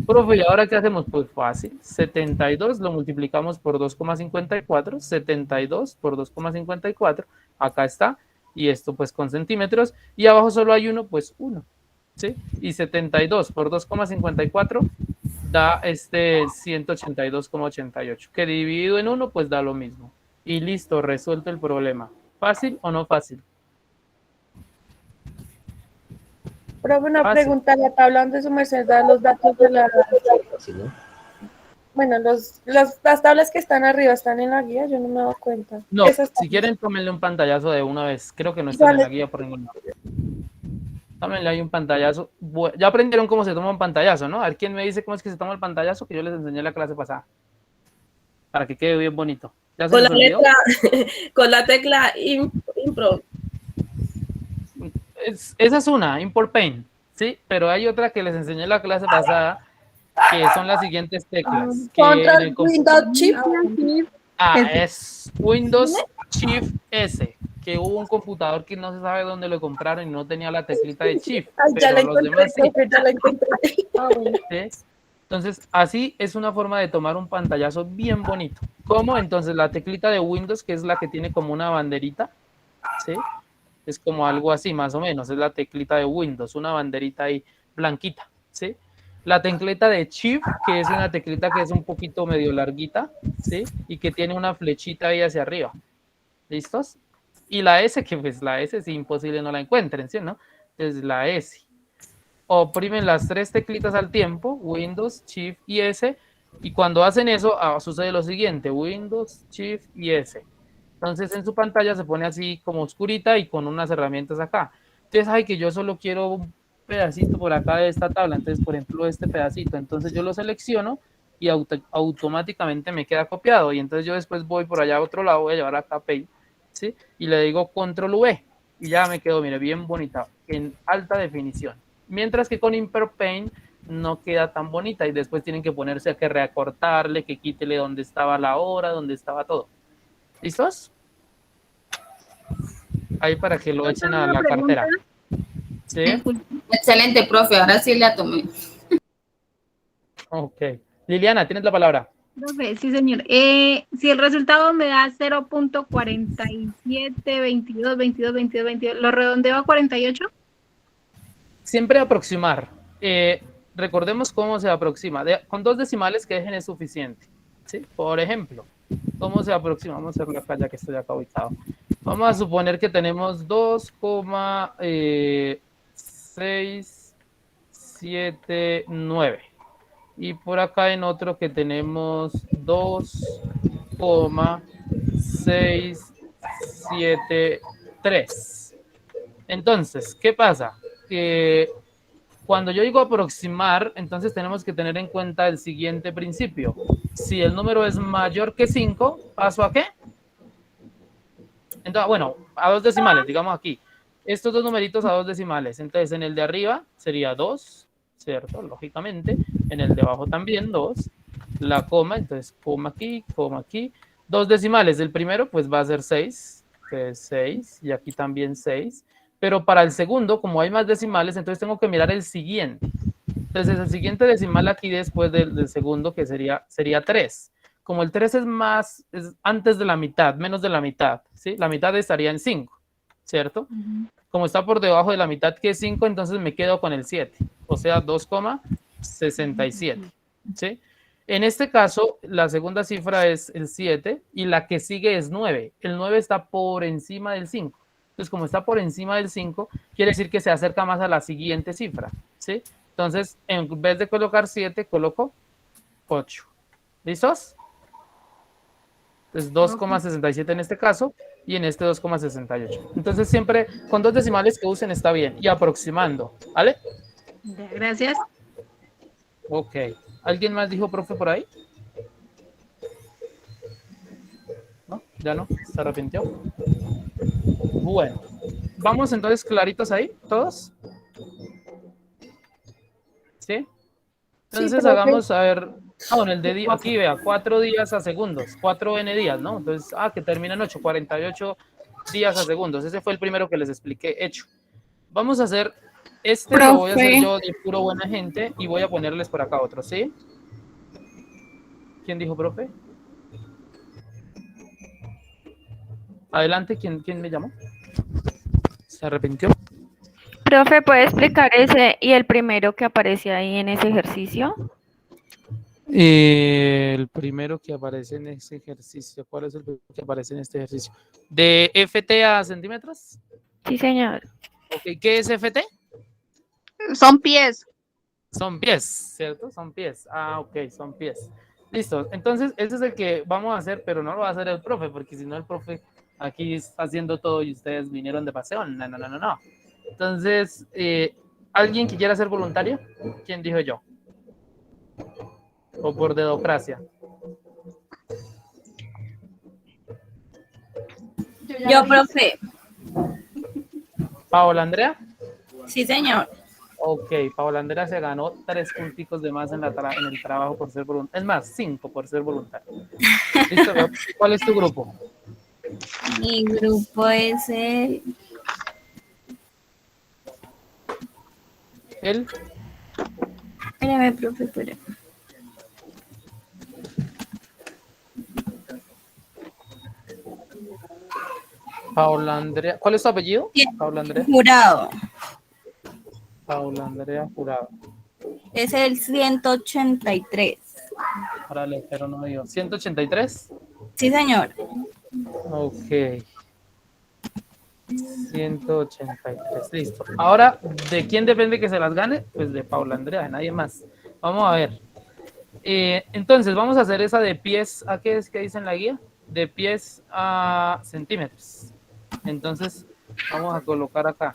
Profe, ¿y ahora qué hacemos? Pues fácil. 72 lo multiplicamos por 2,54. 72 por 2,54. Acá está. Y esto pues con centímetros. Y abajo solo hay uno, pues 1. ¿Sí? Y 72 por 2,54 da 182,88. Que dividido en 1 pues da lo mismo. Y listo, resuelto el problema. ¿Fácil o no fácil? Profe, una Fácil. pregunta, la tabla donde su merced da los datos de la... Así, ¿no? Bueno, las tablas que están arriba están en la guía, yo no me doy cuenta. No, Esas si quieren tómenle un pantallazo de una vez. Creo que no están en la guía por ningún lado. Tómenle ahí un pantallazo. Ya aprendieron cómo se toma un pantallazo, ¿no? A ver quién me dice cómo es que se toma el pantallazo, que yo les enseñé la clase pasada. Para que quede bien bonito. ¿Ya se Con les la olvidó? con la tecla impro. Esa es una, Import Paint, ¿sí? Pero hay otra que les enseñé en la clase pasada, que son las siguientes teclas. Que en Control el Windows Shift. es Windows Shift S, que hubo un computador que no se sabe dónde lo compraron y no tenía la teclita de Shift, Ay, ya la pero los encontré, demás sí. profe, ya la encontré. ¿Sí? Entonces, así es una forma de tomar un pantallazo bien bonito. ¿Cómo? Entonces, la teclita de Windows, que es la que tiene como una banderita, ¿sí? Es como algo así, más o menos. Es la teclita de Windows, una banderita ahí blanquita, ¿sí? La teclita de Shift, que es una teclita que es un poquito medio larguita, ¿sí? Y que tiene una flechita ahí hacia arriba. ¿Listos? Y la S, que pues la S es imposible no la encuentren, ¿sí? ¿No? Entonces, la S. Oprimen las 3 teclitas al tiempo, Windows, Shift y S, y cuando hacen eso, sucede lo siguiente, Windows, Shift y S. Entonces en su pantalla se pone así como oscurita y con unas herramientas acá. Entonces, ay, que yo solo quiero un pedacito por acá de esta tabla, entonces, por ejemplo, este pedacito, entonces yo lo selecciono y automáticamente me queda copiado, y entonces yo después voy por allá a otro lado, voy a llevar acá Paint, ¿sí? Y le digo Control V, y ya me quedó, mire, bien bonita, en alta definición. Mientras que con Imper Paint no queda tan bonita y después tienen que ponerse a que reacortarle, que quítele donde estaba la hora, donde estaba todo. ¿Listos? Ahí para que lo echen a la cartera. ¿Sí? Excelente, profe. Ahora sí la tomé. Ok. Liliana, tienes la palabra. Profe, sí, señor. Si el resultado me da 0.47, 22, 22, 22, 22, ¿lo redondeo a 48? Siempre aproximar. Recordemos cómo se aproxima. Con 2 decimales que dejen es suficiente. ¿Sí? Por ejemplo, ¿cómo se aproxima? Vamos a hacerlo acá ya que estoy acá ubicado. Vamos a suponer que tenemos 2,679. Y por acá en otro que tenemos 2,673. Entonces, ¿qué pasa? Cuando yo digo aproximar, entonces tenemos que tener en cuenta el siguiente principio. Si el número es mayor que 5, ¿paso a qué? Entonces, bueno, a 2 decimales, digamos aquí. Estos 2 numeritos a 2 decimales. Entonces, en el de arriba sería 2, ¿cierto? Lógicamente. En el de abajo también 2. La coma, entonces coma aquí, 2 decimales. El primero, pues va a ser 6, que es 6. Y aquí también 6. Pero para el segundo, como hay más decimales, entonces tengo que mirar el siguiente. Entonces, el siguiente decimal aquí después del segundo, que sería 3. Como el 3 es antes de la mitad, menos de la mitad, ¿sí? La mitad estaría en 5, ¿cierto? Como está por debajo de la mitad, que es 5, entonces me quedo con el 7, o sea, 2,67, ¿sí? En este caso, la segunda cifra es el 7 y la que sigue es 9. El 9 está por encima del 5. Entonces, como está por encima del 5, quiere decir que se acerca más a la siguiente cifra, ¿sí? Entonces, en vez de colocar 7, coloco 8. ¿Listos? Entonces, 2,67 en este caso y en este 2,68. Entonces, siempre con 2 decimales que usen está bien y aproximando, ¿vale? Gracias. Ok. ¿Alguien más dijo profe por ahí? ¿No? ¿Ya no? ¿Se arrepintió? Bueno, vamos entonces claritos ahí, todos. ¿Sí? Entonces Sí, hagamos, a ver, bueno, el de aquí vea, 4 días a segundos, 4n días, ¿no? Entonces, que termina en 8, 48 días a segundos. Ese fue el primero que les expliqué, hecho. Vamos a hacer, lo voy a hacer yo de puro buena gente y voy a ponerles por acá otro, ¿sí? ¿Quién dijo, profe? Adelante, ¿quién me llamó? ¿Se arrepintió? Profe, ¿puede explicar ese y el primero que aparece ahí en ese ejercicio? El primero que aparece en ese ejercicio. ¿Cuál es el primero que aparece en este ejercicio? ¿De FT a centímetros? Sí, señor. Okay. ¿Qué es FT? Son pies. Son pies, ¿cierto? Son pies. Ok, son pies. Listo. Entonces, ese es el que vamos a hacer, pero no lo va a hacer el profe, porque si no el profe aquí está haciendo todo y ustedes vinieron de paseo. No. Entonces, ¿alguien que quiera ser voluntario? ¿Quién dijo yo? ¿O por dedocracia? Yo, profe. ¿Paola Andrea? Sí, señor. Ok, Paola Andrea se ganó 3 punticos de más en el trabajo por ser voluntario. Es más, 5 por ser voluntario. ¿Listo? ¿Cuál es tu grupo? Mi grupo es el... ¿El? Espérame, profe, espérame. Paula Andrea, ¿cuál es tu apellido? Paula Andrea. Jurado. Paula Andrea Jurado. Es el 183. Órale, pero no me dio. ¿183? Sí, señor. Ok. 183, listo. Ahora, ¿de quién depende que se las gane? Pues de Paula Andrea, de nadie más. Vamos a ver. Entonces, vamos a hacer esa de pies, ¿a qué es que dice en la guía? De pies a centímetros. Entonces, vamos a colocar acá.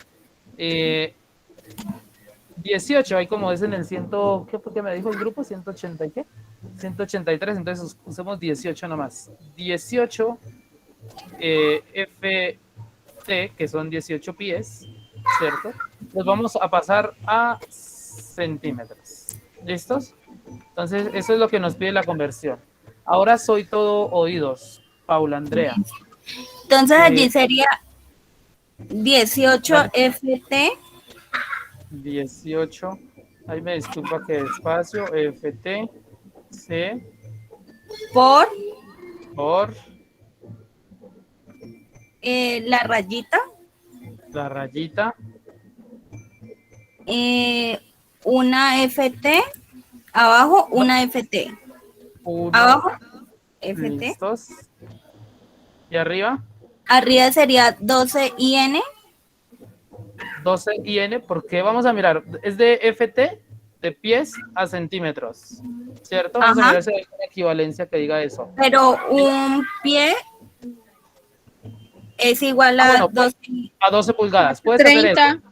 18, ahí como es en el 100, ¿qué fue que me dijo el grupo? 180 y qué? 183, entonces usemos 18 nomás. 18 FT, que son 18 pies, ¿cierto? Los vamos a pasar a centímetros. ¿Listos? Entonces, eso es lo que nos pide la conversión. Ahora soy todo oídos, Paula Andrea. Entonces allí sería 18 FT 18, ahí me disculpa que despacio, FT, C, por la rayita, la rayita, una FT, abajo una FT, uno, abajo FT, listos, y arriba, arriba sería 12 IN, 12 IN, porque vamos a mirar, es de FT, de pies a centímetros, ¿cierto? Vamos a mirar si hay una equivalencia que diga eso. pero un pie es igual a, bueno, 12. A 12 pulgadas. Puedes hacer eso.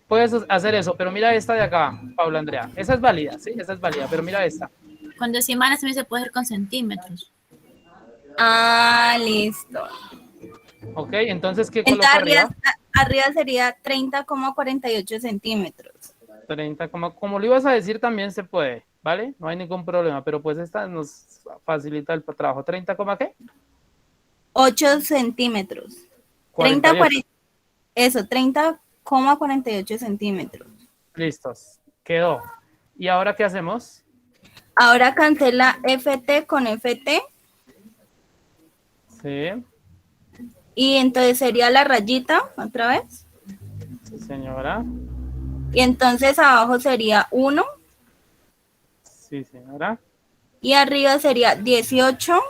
Puedes hacer eso, pero mira esta de acá, Paula Andrea. Esa es válida, ¿sí? Esa es válida, pero mira esta. Con decimales también se puede hacer con centímetros. Ah, listo. Ok, entonces, ¿qué Entonces, coloco arriba? arriba sería 30,48 centímetros. 30, como lo ibas a decir, también se puede, ¿vale? No hay ningún problema, pero pues esta nos facilita el trabajo. ¿30, qué? 8 centímetros. 48. 30,48 centímetros. Listos, quedó. ¿Y ahora qué hacemos? Ahora cancela FT con FT. Sí. Y entonces sería la rayita, otra vez. Sí, señora. Y entonces abajo sería 1. Sí, señora. Y arriba sería 18.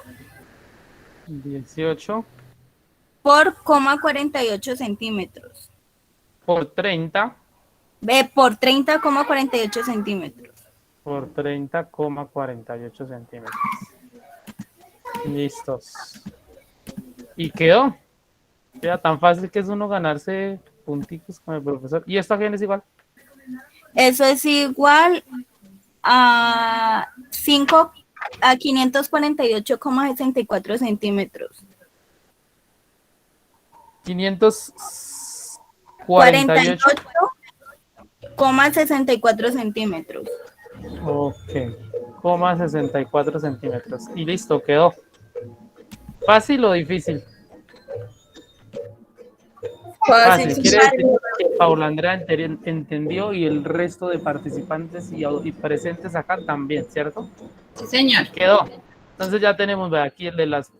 18. Por 48 centímetros. Por 30. Por 30,48 centímetros. Por 30,48 centímetros. Listos. Y quedó. Era tan fácil que es uno ganarse punticos con el profesor. ¿Y esta quién es igual? Eso es igual a 548,64 centímetros. 548,64 centímetros. Ok, 64 centímetros. Y listo, quedó. ¿Fácil o difícil? Fácil. Quiere decir que Paula Andrea entendió y el resto de participantes y presentes acá también, ¿cierto? Sí, señor. Quedó. Entonces ya tenemos aquí el de las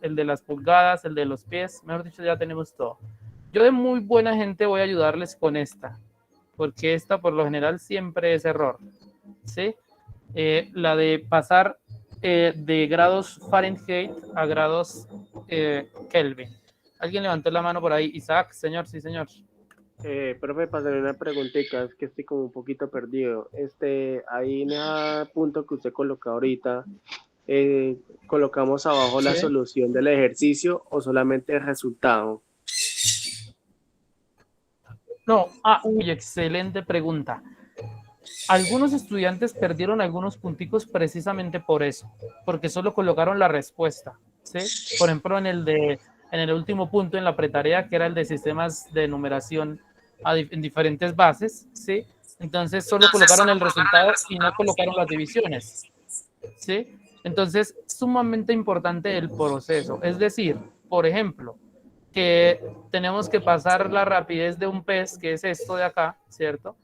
pulgadas, el de los pies, mejor dicho, ya tenemos todo. Yo de muy buena gente voy a ayudarles con esta, porque esta por lo general siempre es error, ¿sí? La de pasar de grados Fahrenheit a grados Kelvin. ¿Alguien levantó la mano por ahí? Isaac, señor, sí, señor. Profe, para hacer una preguntita, es que estoy como un poquito perdido. Ahí en el punto que usted coloca ahorita, ¿colocamos abajo la solución del ejercicio o solamente el resultado? No, uy, excelente pregunta. Algunos estudiantes perdieron algunos punticos precisamente por eso, porque solo colocaron la respuesta, ¿sí? Por ejemplo, en el último punto, en la pretarea, que era el de sistemas de numeración en diferentes bases, ¿sí? Entonces, solo colocaron el resultado y no colocaron las divisiones, ¿sí? Entonces, sumamente importante el proceso. Es decir, por ejemplo, que tenemos que pasar la rapidez de un pez, que es esto de acá, ¿cierto?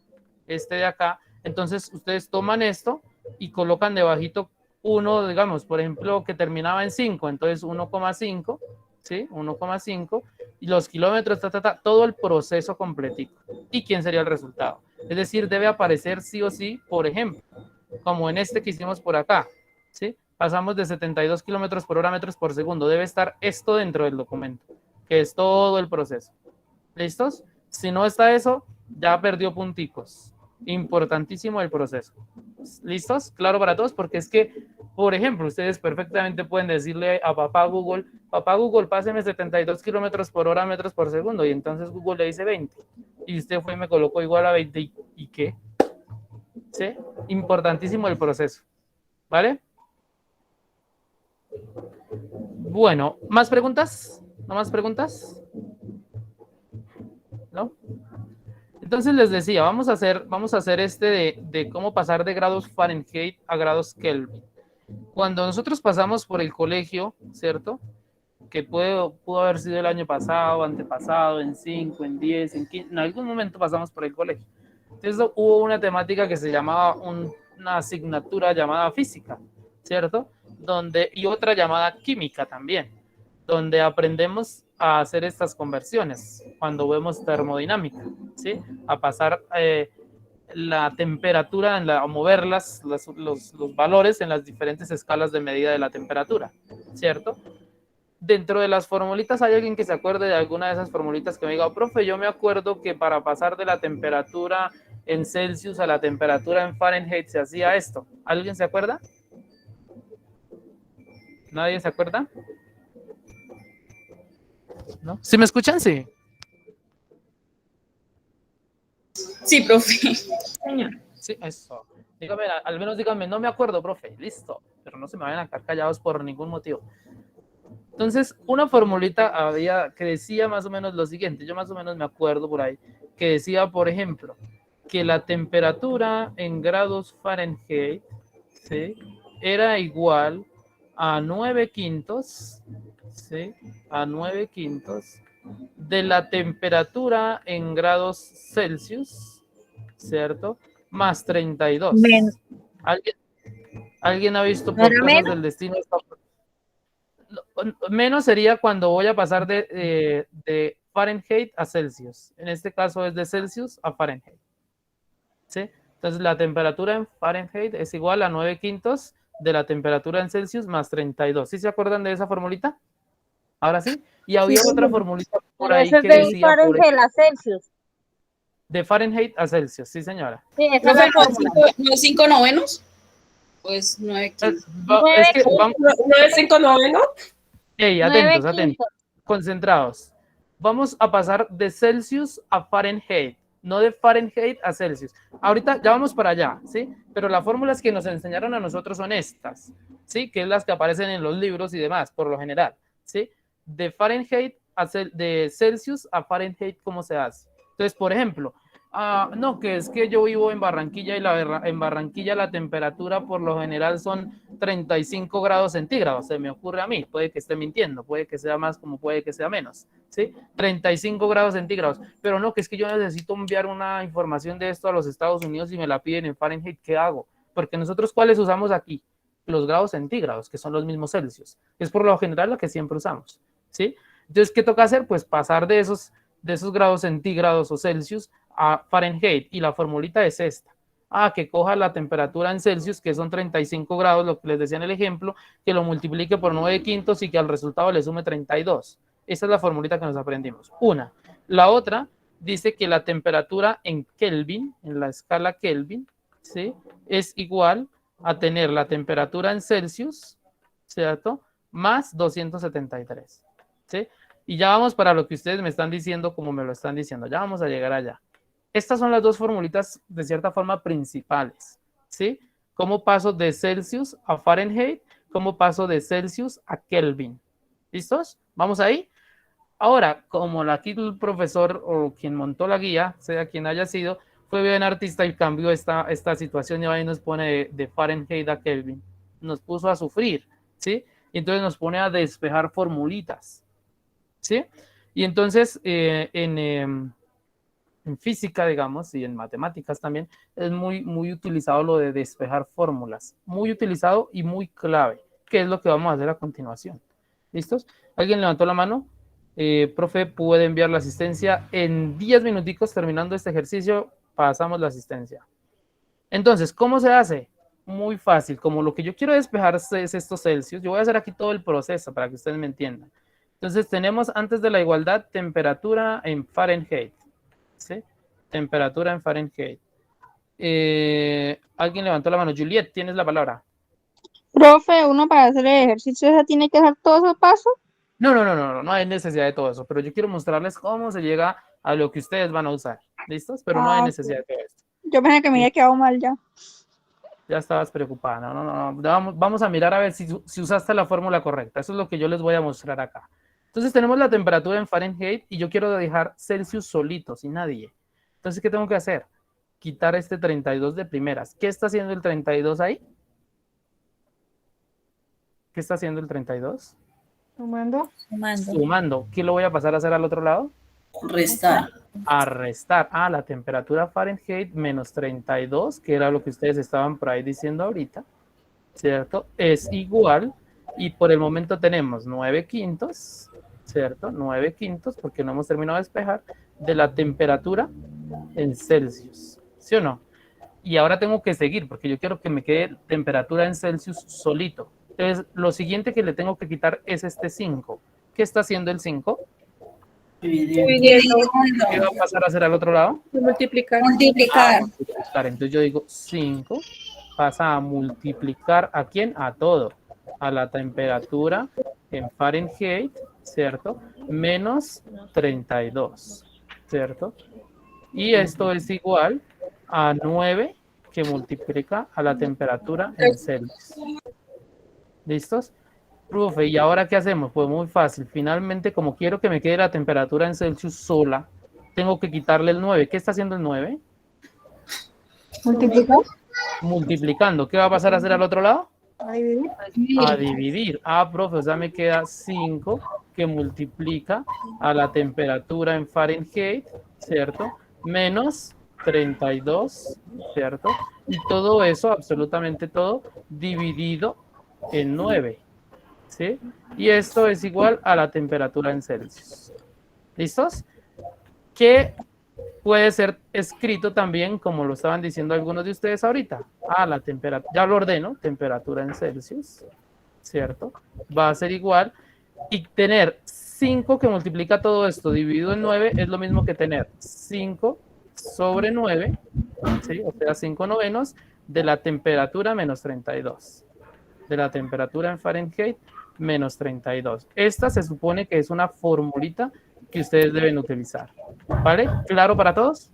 Este de acá. Entonces, ustedes toman esto y colocan debajito 1, digamos, por ejemplo, que terminaba en 5, entonces 1,5, ¿sí? 1,5, y los kilómetros, todo el proceso completico. ¿Y quién sería el resultado? Es decir, debe aparecer sí o sí, por ejemplo, como en este que hicimos por acá, ¿sí? Pasamos de 72 kilómetros por hora a metros por segundo. Debe estar esto dentro del documento, que es todo el proceso. ¿Listos? Si no está eso, ya perdió punticos. Importantísimo el proceso. ¿Listos? Claro para todos, porque es que, por ejemplo, ustedes perfectamente pueden decirle a papá Google, páseme 72 kilómetros por hora, metros por segundo, y entonces Google le dice 20, y usted fue y me colocó igual a 20, ¿y qué? ¿Sí? Importantísimo el proceso, ¿vale? Bueno, ¿más preguntas? ¿No más preguntas? ¿No? Entonces les decía, vamos a hacer este de cómo pasar de grados Fahrenheit a grados Kelvin. Cuando nosotros pasamos por el colegio, ¿cierto? Que pudo haber sido el año pasado, antepasado, en 5, en 10, en 15, en algún momento pasamos por el colegio. Entonces hubo una temática que se llamaba, una asignatura llamada física, ¿cierto? Y otra llamada química también, donde aprendemos a hacer estas conversiones cuando vemos termodinámica, ¿sí? A pasar la temperatura, a mover los valores en las diferentes escalas de medida de la temperatura, ¿cierto? Dentro de las formulitas, ¿hay alguien que se acuerde de alguna de esas formulitas que me diga, profe, yo me acuerdo que para pasar de la temperatura en Celsius a la temperatura en Fahrenheit se hacía esto? ¿Alguien se acuerda? ¿Nadie se acuerda? ¿No? ¿Sí me escuchan? Sí. Sí, profe. Sí, eso. Dígame, al menos díganme, no me acuerdo, profe. Listo. Pero no se me vayan a quedar callados por ningún motivo. Entonces, una formulita había que decía más o menos lo siguiente. Yo más o menos me acuerdo por ahí. Que decía, por ejemplo, que la temperatura en grados Fahrenheit, ¿sí?, era igual a 9/5, ¿sí?, a 9/5 de la temperatura en grados Celsius, ¿cierto?, más 32. ¿Alguien ha visto por cosas del destino? Menos sería cuando voy a pasar de Fahrenheit a Celsius. En este caso es de Celsius a Fahrenheit, ¿sí? Entonces la temperatura en Fahrenheit es igual a 9/5 de la temperatura en Celsius más 32. ¿Sí se acuerdan de esa formulita? Ahora sí. Y había otra formulita por ahí que decía... de Fahrenheit a Celsius. De Fahrenheit a Celsius, sí señora. Sí, esa es la fórmula. ¿No 5 novenos? Pues 9/15. Es que vamos... 9/5 noveno. Hey, atentos. Concentrados. Vamos a pasar de Celsius a Fahrenheit, no de Fahrenheit a Celsius. Ahorita ya vamos para allá, ¿sí? Pero las fórmulas que nos enseñaron a nosotros son estas, ¿sí? Que es las que aparecen en los libros y demás, por lo general, ¿sí? De Fahrenheit de Celsius a Fahrenheit, ¿cómo se hace? Entonces, por ejemplo, no, que es que yo vivo en Barranquilla y en Barranquilla la temperatura por lo general son 35 grados centígrados, se me ocurre a mí, puede que esté mintiendo, puede que sea más como puede que sea menos, ¿sí? 35 grados centígrados, pero no, que es que yo necesito enviar una información de esto a los Estados Unidos y me la piden en Fahrenheit, ¿qué hago? Porque nosotros, ¿cuáles usamos aquí? Los grados centígrados, que son los mismos Celsius, es por lo general lo que siempre usamos, ¿sí? Entonces, ¿qué toca hacer? Pues pasar de esos grados centígrados o Celsius a Fahrenheit, y la formulita es esta. Que coja la temperatura en Celsius, que son 35 grados, lo que les decía en el ejemplo, que lo multiplique por 9/5 y que al resultado le sume 32. Esa es la formulita que nos aprendimos. Una. La otra dice que la temperatura en Kelvin, en la escala Kelvin, ¿sí?, es igual a tener la temperatura en Celsius, ¿cierto?, más 273, ¿sí? Y ya vamos para lo que ustedes me están diciendo, como me lo están diciendo. Ya vamos a llegar allá. Estas son las dos formulitas, de cierta forma, principales, ¿sí? ¿Cómo paso de Celsius a Fahrenheit? ¿Cómo paso de Celsius a Kelvin? ¿Listos? ¿Vamos ahí? Ahora, como aquí el profesor o quien montó la guía, sea quien haya sido, fue bien artista y cambió esta situación y ahí nos pone de Fahrenheit a Kelvin. Nos puso a sufrir, ¿sí? Y entonces nos pone a despejar formulitas, ¿sí? Y entonces en física, digamos, y en matemáticas también, es muy utilizado lo de despejar fórmulas. Muy utilizado y muy clave, que es lo que vamos a hacer a continuación. ¿Listos? ¿Alguien levantó la mano? Profe, puede enviar la asistencia en 10 minuticos terminando este ejercicio, pasamos la asistencia. Entonces, ¿cómo se hace? Muy fácil, como lo que yo quiero despejar es estos Celsius, yo voy a hacer aquí todo el proceso para que ustedes me entiendan. Entonces, tenemos antes de la igualdad temperatura en Fahrenheit, ¿sí? Temperatura en Fahrenheit. Alguien levantó la mano. Juliet, tienes la palabra. Profe, uno para hacer el ejercicio ¿se tiene que hacer todos esos pasos? No hay necesidad de todo eso, pero yo quiero mostrarles cómo se llega a lo que ustedes van a usar. ¿Listos? Pero no hay necesidad de todo esto. Yo pensé que me había quedado mal ya. Ya estabas preocupada. No. Vamos a mirar a ver si usaste la fórmula correcta. Eso es lo que yo les voy a mostrar acá. Entonces tenemos la temperatura en Fahrenheit y yo quiero dejar Celsius solito, sin nadie. Entonces, ¿qué tengo que hacer? Quitar este 32 de primeras. ¿Qué está haciendo el 32 ahí? ¿Qué está haciendo el 32? Sumando. ¿Qué lo voy a pasar a hacer al otro lado? Restar. A restar. La temperatura Fahrenheit menos 32, que era lo que ustedes estaban por ahí diciendo ahorita, ¿cierto? Es igual, y por el momento tenemos 9/5, ¿cierto? 9/5, porque no hemos terminado de despejar, de la temperatura en Celsius, ¿sí o no? Y ahora tengo que seguir, porque yo quiero que me quede temperatura en Celsius solito. Entonces, lo siguiente que le tengo que quitar es este 5. ¿Qué está haciendo el 5? Dividiendo. ¿Qué va a pasar a hacer al otro lado? Multiplicar. Multiplicar. Entonces yo digo 5 pasa a multiplicar ¿a quién? A todo. A la temperatura en Fahrenheit, ¿cierto? Menos 32, ¿cierto? Y esto es igual a 9 que multiplica a la temperatura en Celsius. ¿Listos? Profe, ¿y ahora qué hacemos? Pues muy fácil. Finalmente, como quiero que me quede la temperatura en Celsius sola, tengo que quitarle el 9. ¿Qué está haciendo el 9? ¿Multiplicar? Multiplicando. ¿Qué va a pasar a hacer al otro lado? A dividir. A dividir. Profe, o sea, me queda 5 que multiplica a la temperatura en Fahrenheit, ¿cierto? Menos 32, ¿cierto? Y todo eso, absolutamente todo, dividido en 9, ¿sí? Y esto es igual a la temperatura en Celsius. ¿Listos? Que puede ser escrito también, como lo estaban diciendo algunos de ustedes ahorita. La temperatura, ya lo ordeno, temperatura en Celsius, ¿cierto? Va a ser igual. Y tener 5 que multiplica todo esto dividido en 9 es lo mismo que tener 5 sobre 9, ¿sí? O sea, 5/9 de la temperatura menos 32. De la temperatura en Fahrenheit menos 32. Esta se supone que es una formulita que ustedes deben utilizar. ¿Vale? ¿Claro para todos?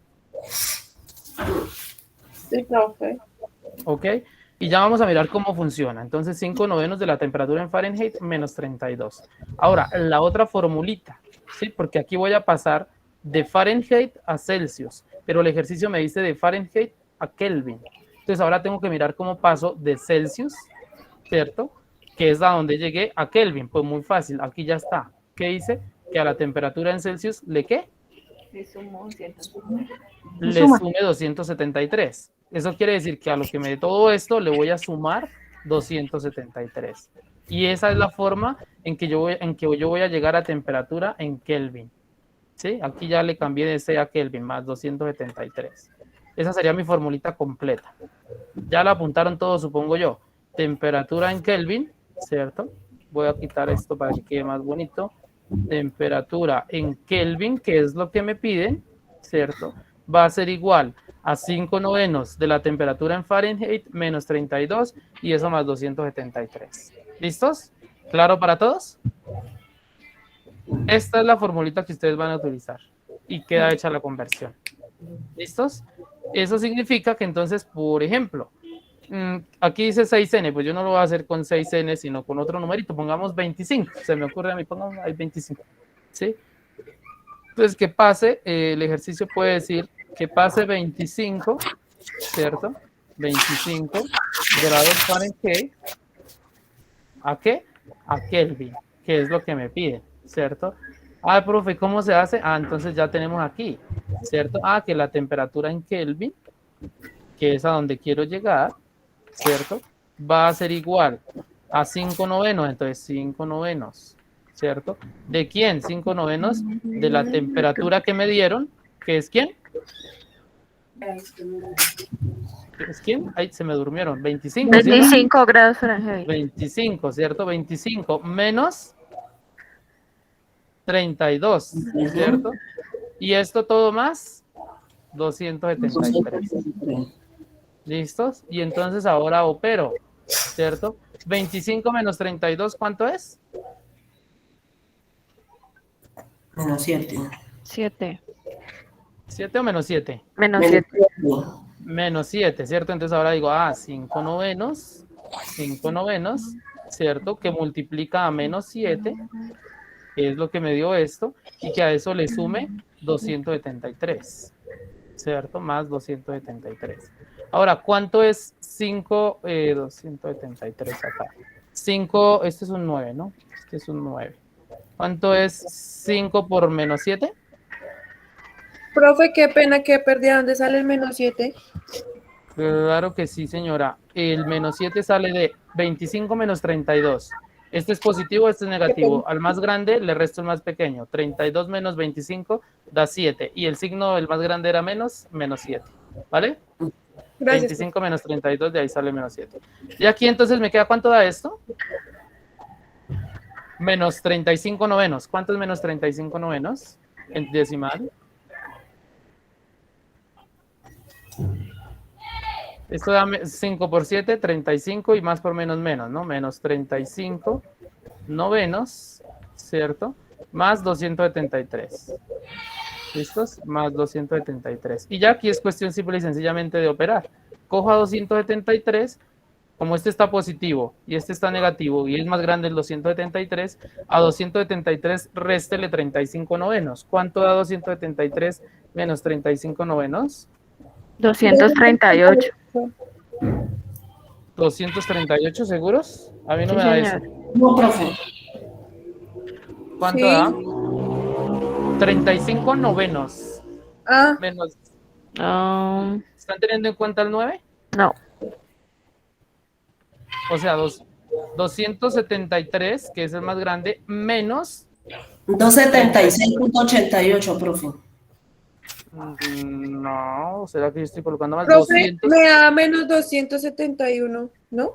Sí, profe. Ok. Y ya vamos a mirar cómo funciona. Entonces, 5/9 de la temperatura en Fahrenheit menos 32. Ahora, la otra formulita, ¿sí? Porque aquí voy a pasar de Fahrenheit a Celsius, pero el ejercicio me dice de Fahrenheit a Kelvin. Entonces, ahora tengo que mirar cómo paso de Celsius, ¿cierto? Que es a donde llegué, a Kelvin. Pues muy fácil, aquí ya está. ¿Qué hice? Que a la temperatura en Celsius, ¿le qué? Le sumo Le sume 273. Eso quiere decir que a lo que me dé todo esto le voy a sumar 273. Y esa es la forma en que yo voy a llegar a temperatura en Kelvin. ¿Sí? Aquí ya le cambié de C a Kelvin, más 273. Esa sería mi formulita completa. Ya la apuntaron todos, supongo yo. Temperatura en Kelvin, ¿cierto? Voy a quitar esto para que quede más bonito. Temperatura en Kelvin, que es lo que me piden, ¿cierto? Va a ser igual a 5/9 de la temperatura en Fahrenheit menos 32 y eso más 273. ¿Listos? ¿Claro para todos? Esta es la formulita que ustedes van a utilizar y queda hecha la conversión. ¿Listos? Eso significa que entonces, por ejemplo, aquí dice 6N, pues yo no lo voy a hacer con 6N, sino con otro numerito, pongamos 25, se me ocurre a mí, pongamos ahí 25, ¿sí? Entonces, que pase, el ejercicio puede decir que pase 25, ¿cierto? 25 grados Fahrenheit, ¿a qué? A Kelvin, que es lo que me piden, ¿cierto? Profe, ¿cómo se hace? entonces ya tenemos aquí, ¿cierto? Que la temperatura en Kelvin, que es a donde quiero llegar, ¿cierto? Va a ser igual a 5/9, entonces 5/9 ¿cierto? ¿De quién? 5/9 de la temperatura que me dieron, que es ¿quién? ¿Es quién? Ahí se me durmieron. 25, ¿cierto? 25 grados Fahrenheit. 25, ¿cierto? 25 menos 32, ¿cierto? Y esto todo más 273. ¿Listos? Y entonces ahora opero, ¿cierto? 25 menos 32, ¿cuánto es? Menos 7. 7. ¿7 o menos 7? Menos 7. Menos 7, ¿cierto? Entonces ahora digo, 5/9, ¿cierto? Que multiplica a menos 7, que es lo que me dio esto, y que a eso le sume 273, ¿cierto? Más 273. Ahora, ¿cuánto es 5? 273 acá. 5, este es un 9, ¿no? Este es un 9. ¿Cuánto es 5 por menos 7? Profe, qué pena que perdí. ¿A dónde sale el menos 7? Claro que sí, señora. El menos 7 sale de 25 menos 32. Este es positivo, este es negativo. Al más grande le resto el más pequeño. 32 menos 25 da 7. Y el signo del más grande era menos 7. ¿Vale? Gracias. 25 menos 32, de ahí sale menos 7. Y aquí entonces me queda, ¿cuánto da esto? Menos 35/9. ¿Cuánto es menos 35/9 en decimal? Esto da 5 por 7, 35 y más por menos, ¿no? Menos 35/9, ¿cierto? Más 273. ¿Listos? Más 273. Y ya aquí es cuestión simple y sencillamente de operar. Cojo a 273, como este está positivo y este está negativo y es más grande el 273, a 273 réstele 35/9. ¿Cuánto da 273 menos 35/9? 238. 238, ¿seguros? A mí no me da eso. No, profe. ¿Cuánto da? 35/9. Menos. ¿Están teniendo en cuenta el 9? No. O sea, 273, que es el más grande, menos 276.88, profe. No, ¿será que yo estoy colocando mal? Profe, 200. me da menos 271, ¿no?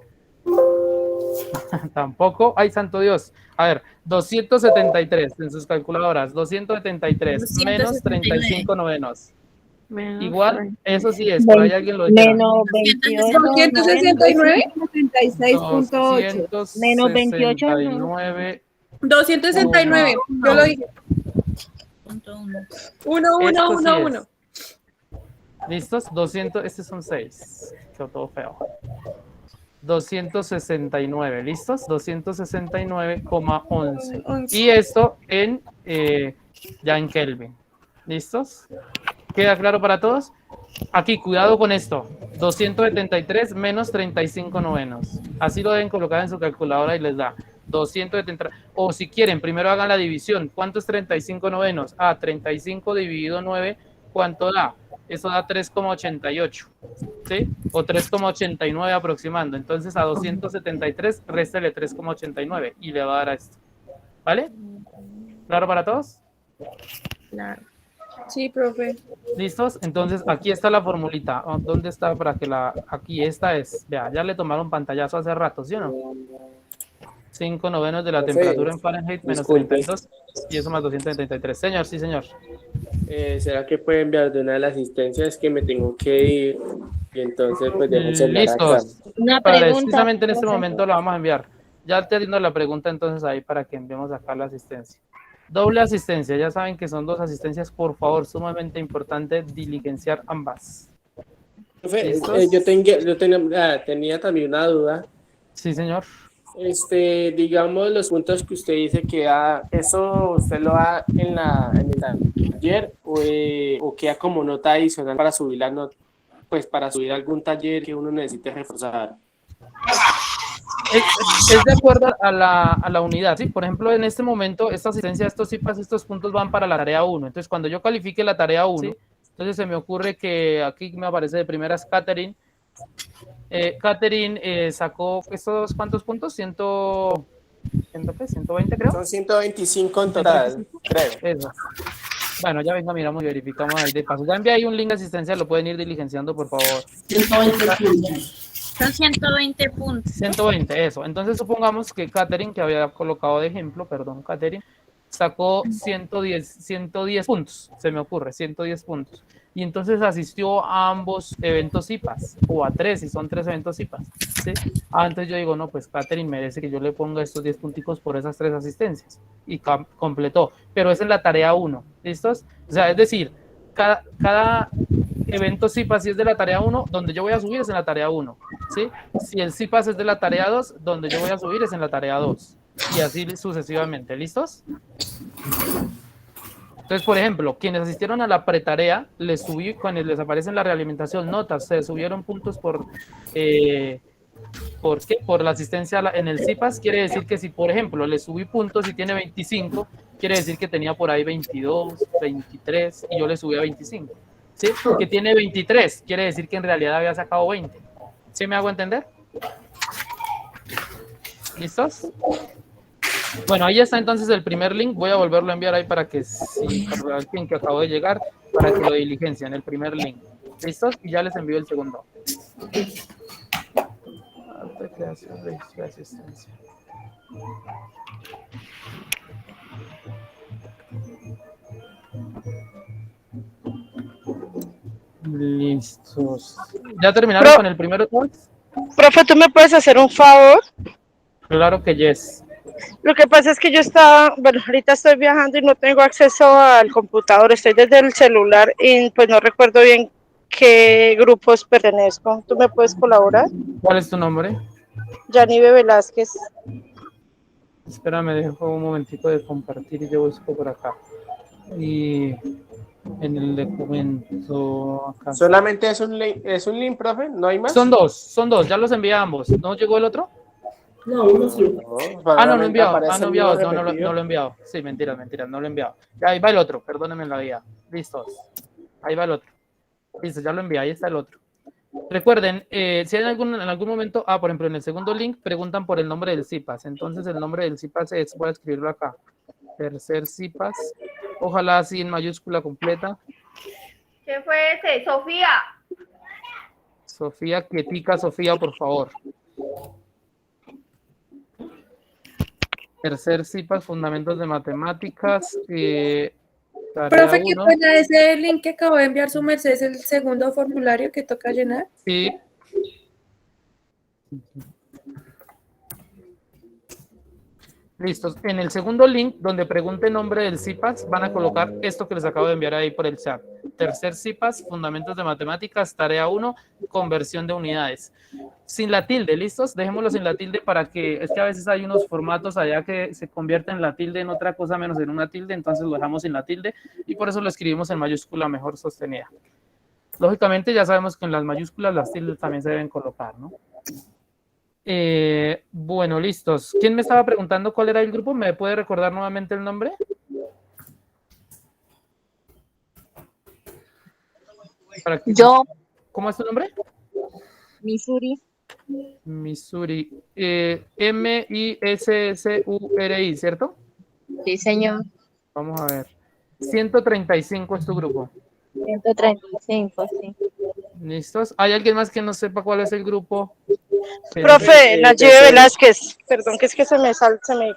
Tampoco. Ay, santo Dios. A ver, 273 en sus calculadoras. 273 menos 35/9. Igual, eso sí es, por ahí alguien lo dice. Menos 28. 269. 76.8. Menos 28. 269. Yo lo dije. 1, 1, Esto 1, sí 1. es. ¿Listos? 200, estos son 6. Quedó todo feo. 269, ¿listos? 269,11. Y esto en ya en Kelvin. ¿Listos? ¿Queda claro para todos? Aquí, cuidado con esto. 273 menos 35/9. Así lo deben colocar en su calculadora y les da 270. O si quieren, primero hagan la división. ¿Cuánto es 35/9? 35 dividido 9, ¿cuánto da? Eso da 3,88, ¿sí? O 3,89 aproximando. Entonces a 273 réstele 3,89 y le va a dar a esto. ¿Vale? ¿Claro para todos? Claro. Sí, profe. ¿Listos? Entonces aquí está la formulita. ¿Dónde está para que la... Aquí, esta es. Vea, ya le tomaron pantallazo hace rato, ¿sí o no? 5/9 de la temperatura en Fahrenheit menos 32 y eso más 273. Señor, sí, señor. ¿Será que puede enviar de una de las asistencias que me tengo que ir? Y entonces, pues, dejo el celular acá. Listos. Una pregunta, Precisamente en este profe. momento la vamos a enviar. Ya te haciendo la pregunta entonces ahí para que enviemos acá la asistencia. Doble asistencia, ya saben que son 2 asistencias, por favor, sumamente importante diligenciar ambas. Profe, ¿Listos? yo tenía también una duda. Sí, señor. Digamos, los puntos que usted dice que da, ¿eso usted lo da en el taller o queda como nota adicional para subir la nota, pues para subir algún taller que uno necesite reforzar? Es de acuerdo a la unidad, ¿sí? Por ejemplo, en este momento, esta asistencia, estos CIPAS, estos puntos van para la tarea 1. Entonces, cuando yo califique la tarea 1, ¿sí? Entonces se me ocurre que aquí me aparece de primeras Catherine. Catherine sacó estos, ¿cuántos puntos? 120 creo. Son 125 en total, creo. Eso. Bueno, ya venga, miramos y verificamos ahí de paso. Ya envié ahí un link de asistencia, lo pueden ir diligenciando, por favor. 120 puntos. Son 120 puntos. 120, eso. Entonces supongamos que Katherine, que había colocado de ejemplo, perdón, Katherine, sacó 110 puntos, se me ocurre, 110 puntos. Y entonces asistió a ambos eventos IPAS, o a 3, si son 3 eventos IPAS. ¿Sí? Entonces yo digo, no, pues Katherine merece que yo le ponga estos 10 punticos por esas 3 asistencias. Y completó. Pero es en la tarea 1, ¿listos? O sea, es decir, cada evento CIPAS, si es de la tarea 1, donde yo voy a subir es en la tarea 1, ¿sí? Si el CIPAS es de la tarea 2, donde yo voy a subir es en la tarea 2, y así sucesivamente, ¿listos? Entonces, por ejemplo, quienes asistieron a la pretarea, les subí, cuando les aparece en la realimentación notas, se subieron puntos ¿por qué? Por la asistencia en el CIPAS. Quiere decir que si, por ejemplo, le subí puntos y tiene 25, quiere decir que tenía por ahí 22, 23, y yo le subí a 25. ¿Sí? Que tiene 23, quiere decir que en realidad había sacado 20. ¿Sí me hago entender? ¿Listos? Bueno, ahí está entonces el primer link. Voy a volverlo a enviar ahí para que, si para alguien que acabó de llegar, para que lo diligencien, el primer link. ¿Listos? Y ya les envío el segundo. Creación, registro de asistencia. Listos. ¿Ya terminaron con el primero todos? Profe, ¿tú me puedes hacer un favor? Claro que yes. Lo que pasa es que yo ahorita estoy viajando y no tengo acceso al computador, estoy desde el celular y pues no recuerdo bien qué grupos pertenezco. ¿Tú me puedes colaborar? ¿Cuál es tu nombre? Yanive Velázquez. Espérame, dejo un momentico de compartir y yo busco por acá. Y en el documento acá. ¿Solamente es un link, profe? ¿No hay más? Son dos, ya los envié a ambos. ¿No llegó el otro? No, uno sí. No lo he enviado, no lo he enviado. Sí, mentiras, no lo he enviado. Ya, ahí va el otro, perdónenme la vida. Listos. Ahí va el otro. Listo, ya lo envié, ahí está el otro. Recuerden, si hay en algún momento, por ejemplo, en el segundo link preguntan por el nombre del CIPAS. Entonces el nombre del CIPAS es, voy a escribirlo acá. Tercer CIPAS. Ojalá así en mayúscula completa. ¿Qué fue ese? Sofía. Sofía, quietica, Sofía, por favor. Tercer CIPAS, Fundamentos de Matemáticas. Profe, ¿qué pena ese link que acabo de enviar su merced? ¿Es el segundo formulario que toca llenar? Sí. Listos. En el segundo link, donde pregunte nombre del CIPAS, van a colocar esto que les acabo de enviar ahí por el chat. Tercer CIPAS, Fundamentos de Matemáticas, tarea 1, conversión de unidades. Sin la tilde, ¿listos? Dejémoslo sin la tilde para que, es que a veces hay unos formatos allá que se convierten la tilde en otra cosa menos en una tilde, entonces lo dejamos sin la tilde y por eso lo escribimos en mayúscula mejor sostenida. Lógicamente ya sabemos que en las mayúsculas las tildes también se deben colocar, ¿no? Bueno, listos. ¿Quién me estaba preguntando cuál era el grupo? ¿Me puede recordar nuevamente el nombre? Yo. ¿Cómo es tu nombre? Missouri. Missouri. M-I-S-S-U-R-I, ¿cierto? Sí, señor. Vamos a ver. 135 es tu grupo. 135, sí. ¿Listos? ¿Hay alguien más que no sepa cuál es el grupo? Profe, Nayibe Velázquez. Perdón, que es que se me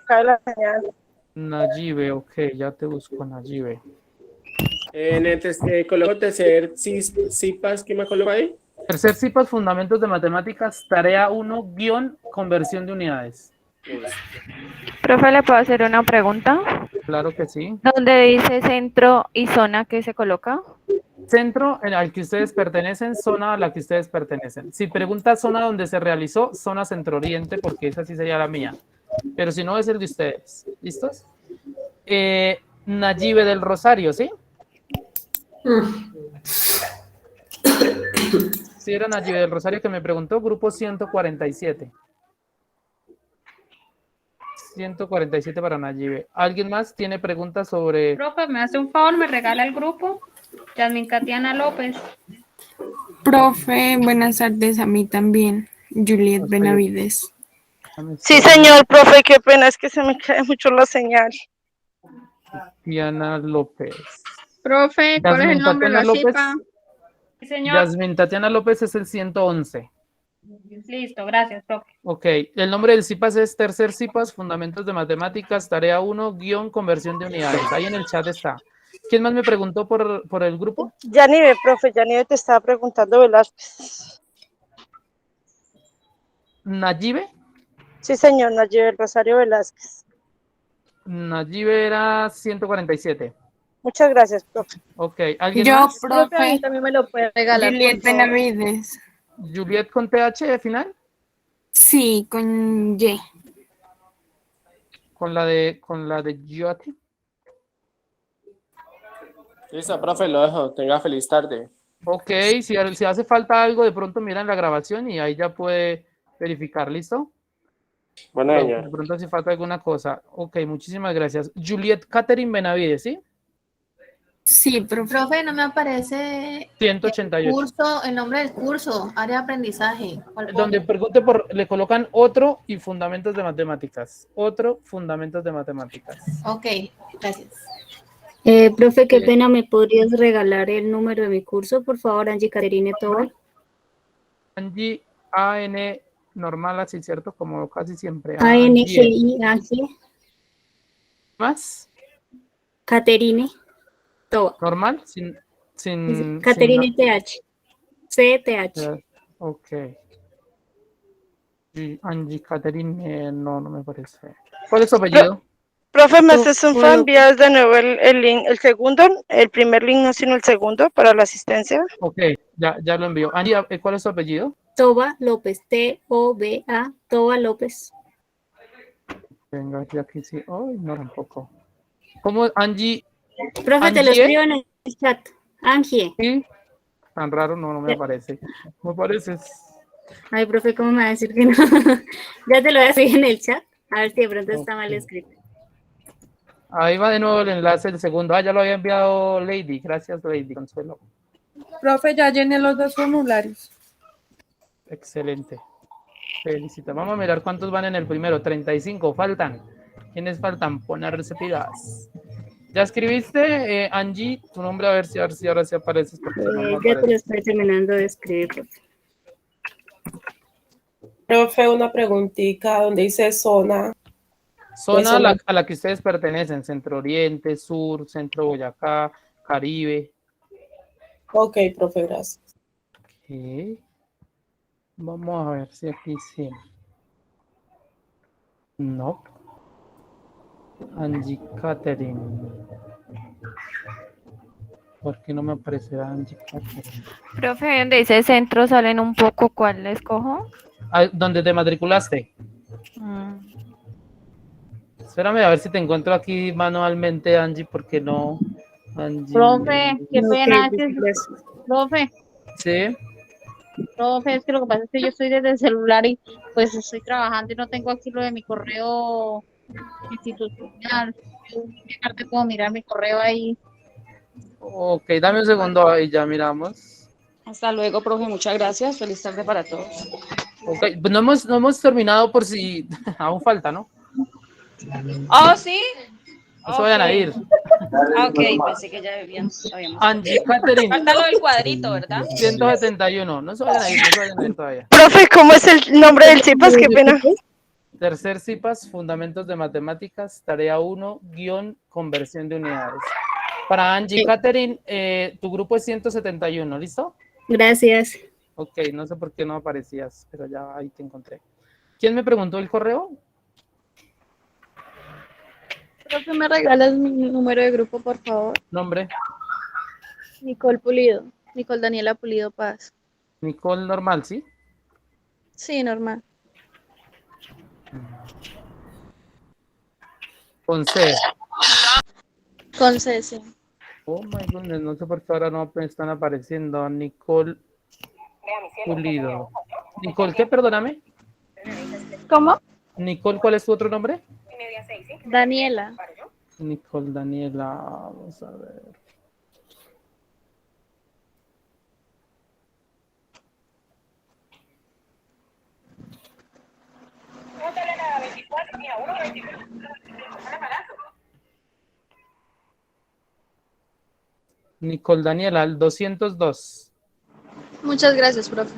cae la señal. Nayibe, ok, ya te busco, Nayibe. En el coloco tercer CIPAS, ¿qué me coloco ahí? Tercer CIPAS, Fundamentos de Matemáticas, tarea 1, conversión de unidades. Profe, ¿le puedo hacer una pregunta? Claro que sí. ¿Dónde dice centro y zona que se coloca? Centro al que ustedes pertenecen, zona a la que ustedes pertenecen. Si pregunta zona donde se realizó, zona centro-oriente, porque esa sí sería la mía. Pero si no, es el de ustedes. ¿Listos? Nayibe del Rosario, ¿sí? Sí, era Nayibe del Rosario que me preguntó, grupo 147. 147 para Nayibe. ¿Alguien más tiene preguntas sobre...? Profe, ¿me hace un favor? ¿Me regala el grupo? Yasmin Tatiana López. Profe, buenas tardes, a mí también. Juliet Benavides. Sí, señor, profe, qué pena, es que se me cae mucho la señal. Diana López. Profe, ¿cuál es el Yasmin nombre de Tatiana la López. CIPA? Sí, señor. Yasmin Tatiana López es el 111. Listo, gracias, profe. Ok, el nombre del CIPAS es Tercer CIPAS, Fundamentos de Matemáticas, Tarea 1, guión, Conversión de Unidades. Ahí en el chat está. ¿Quién más me preguntó por el grupo? Yanive, profe, Yanive te estaba preguntando, Velázquez. ¿Nayibe? Sí, señor, Nayibe Rosario Velázquez. Nayibe era 147. Muchas gracias, profe. Ok, ¿alguien Yo, más? profe, a mí también me lo puede regalar, Juliet por favor. Benavides. ¿Juliet con TH de final? Sí, con Y. Con la de Yoti. Listo, profe, lo dejo. Tenga feliz tarde. Ok, si hace falta algo, de pronto miran la grabación y ahí ya puede verificar, ¿listo? Bueno, De señor. pronto si falta alguna cosa. Ok, muchísimas gracias. Juliet Catherine Benavides, ¿sí? Sí, profe. Profe, no me aparece 188. el nombre del curso, área de aprendizaje. ¿Cuál Donde pongo? pregunte le colocan otro y fundamentos de matemáticas. Otro, fundamentos de matemáticas. Ok, gracias. Profe, qué pena, ¿me podrías regalar el número de mi curso, por favor, Angie Caterine Tobar? Angie, AN normal, así, ¿cierto? Como casi siempre. ANGI, Angie. ¿Más? Caterine Tobar. ¿Normal? Sin Caterine TH. CTH. Ok. Y Angie Catherine, no me parece. ¿Cuál es su apellido? Profe, me haces un favor, envías de nuevo el link, el primer link, no, sino el segundo, para la asistencia. Ok, ya lo envío. Angie, ¿cuál es su apellido? Toba López, T-O-B-A, Toba López. Venga, aquí sí. Ay, no, tampoco. ¿Cómo, Angie? Profe, te lo escribo en el chat. Angie. Sí. Tan raro, no me aparece. Me pareces. Ay, profe, ¿cómo me va a decir que no? Ya te lo voy a escribir en el chat. A ver si de pronto está mal escrito. Ahí va de nuevo el enlace del segundo. Ah, ya lo había enviado Lady. Gracias, Lady Consuelo. Profe, ya llené los 2 formularios. Excelente. Felicita. Vamos a mirar cuántos van en el primero. 35. Faltan. ¿Quiénes faltan? Ponerse pilas. ¿Ya escribiste, Angie, tu nombre? A ver si ahora sí apareces. Porque no me Ya te lo aparece. estoy terminando de escribir, profe. Profe, una preguntita donde dice zona. Zona a la que ustedes pertenecen. Centro Oriente, Sur, Centro Boyacá, Caribe. Ok, profe, gracias. Ok. Vamos a ver si aquí sí. No. Angie Catherine. ¿Por qué no me aparecerá Angie Catherine? Profe, donde dice centro salen un poco, ¿cuál le escojo? ¿Dónde te matriculaste? Espérame a ver si te encuentro aquí manualmente, Angie, porque no. Angie. Profe, qué pena. Profe, Sí. profe, es que lo que pasa es que yo estoy desde el celular y pues estoy trabajando y no tengo aquí lo de mi correo institucional. Yo te puedo mirar mi correo ahí. Ok, dame un segundo y ya miramos. Hasta luego, profe. Muchas gracias. Feliz tarde para todos. Ok, pues no hemos terminado por si aún falta, ¿no? Oh, sí. No se vayan a ir. Ok, pensé que ya habíamos. Angie Catherine. Falta lo del cuadrito, ¿verdad? 171. No se vayan a ir todavía. Profe, ¿cómo es el nombre del CIPAS? Qué pena. Tercer CIPAS, Fundamentos de Matemáticas, Tarea 1, guión, Conversión de Unidades. Para Angie Catherine, tu grupo es 171, ¿listo? Gracias. Ok, no sé por qué no aparecías, pero ya ahí te encontré. ¿Quién me preguntó el correo? Profe, ¿me regalas mi número de grupo, por favor? Nombre. Nicole Pulido. Nicole Daniela Pulido Paz. Nicole normal, ¿sí? Sí, normal. Con C. Con C, sí. Oh my goodness, no sé por qué ahora no me están apareciendo. Nicole Pulido. Nicole, ¿qué? Perdóname. ¿Cómo? Nicole, ¿cuál es tu otro nombre? Daniela. Nicole Daniela, vamos a ver. Nicole Daniela, al 202. Muchas gracias, profe.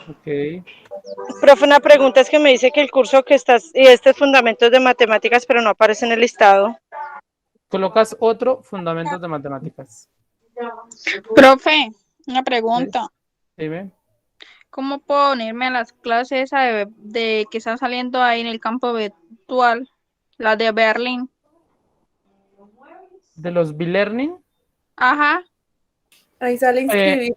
Ok. Profe, una pregunta es que me dice que el curso que estás, y este es Fundamentos de Matemáticas, pero no aparece en el listado. Colocas otro, Fundamentos de Matemáticas. Profe, una pregunta. Dime. ¿Cómo puedo unirme a las clases esa de que están saliendo ahí en el campo virtual? La de Berlín. De los B-Learning. Ajá. Ahí sale inscribir.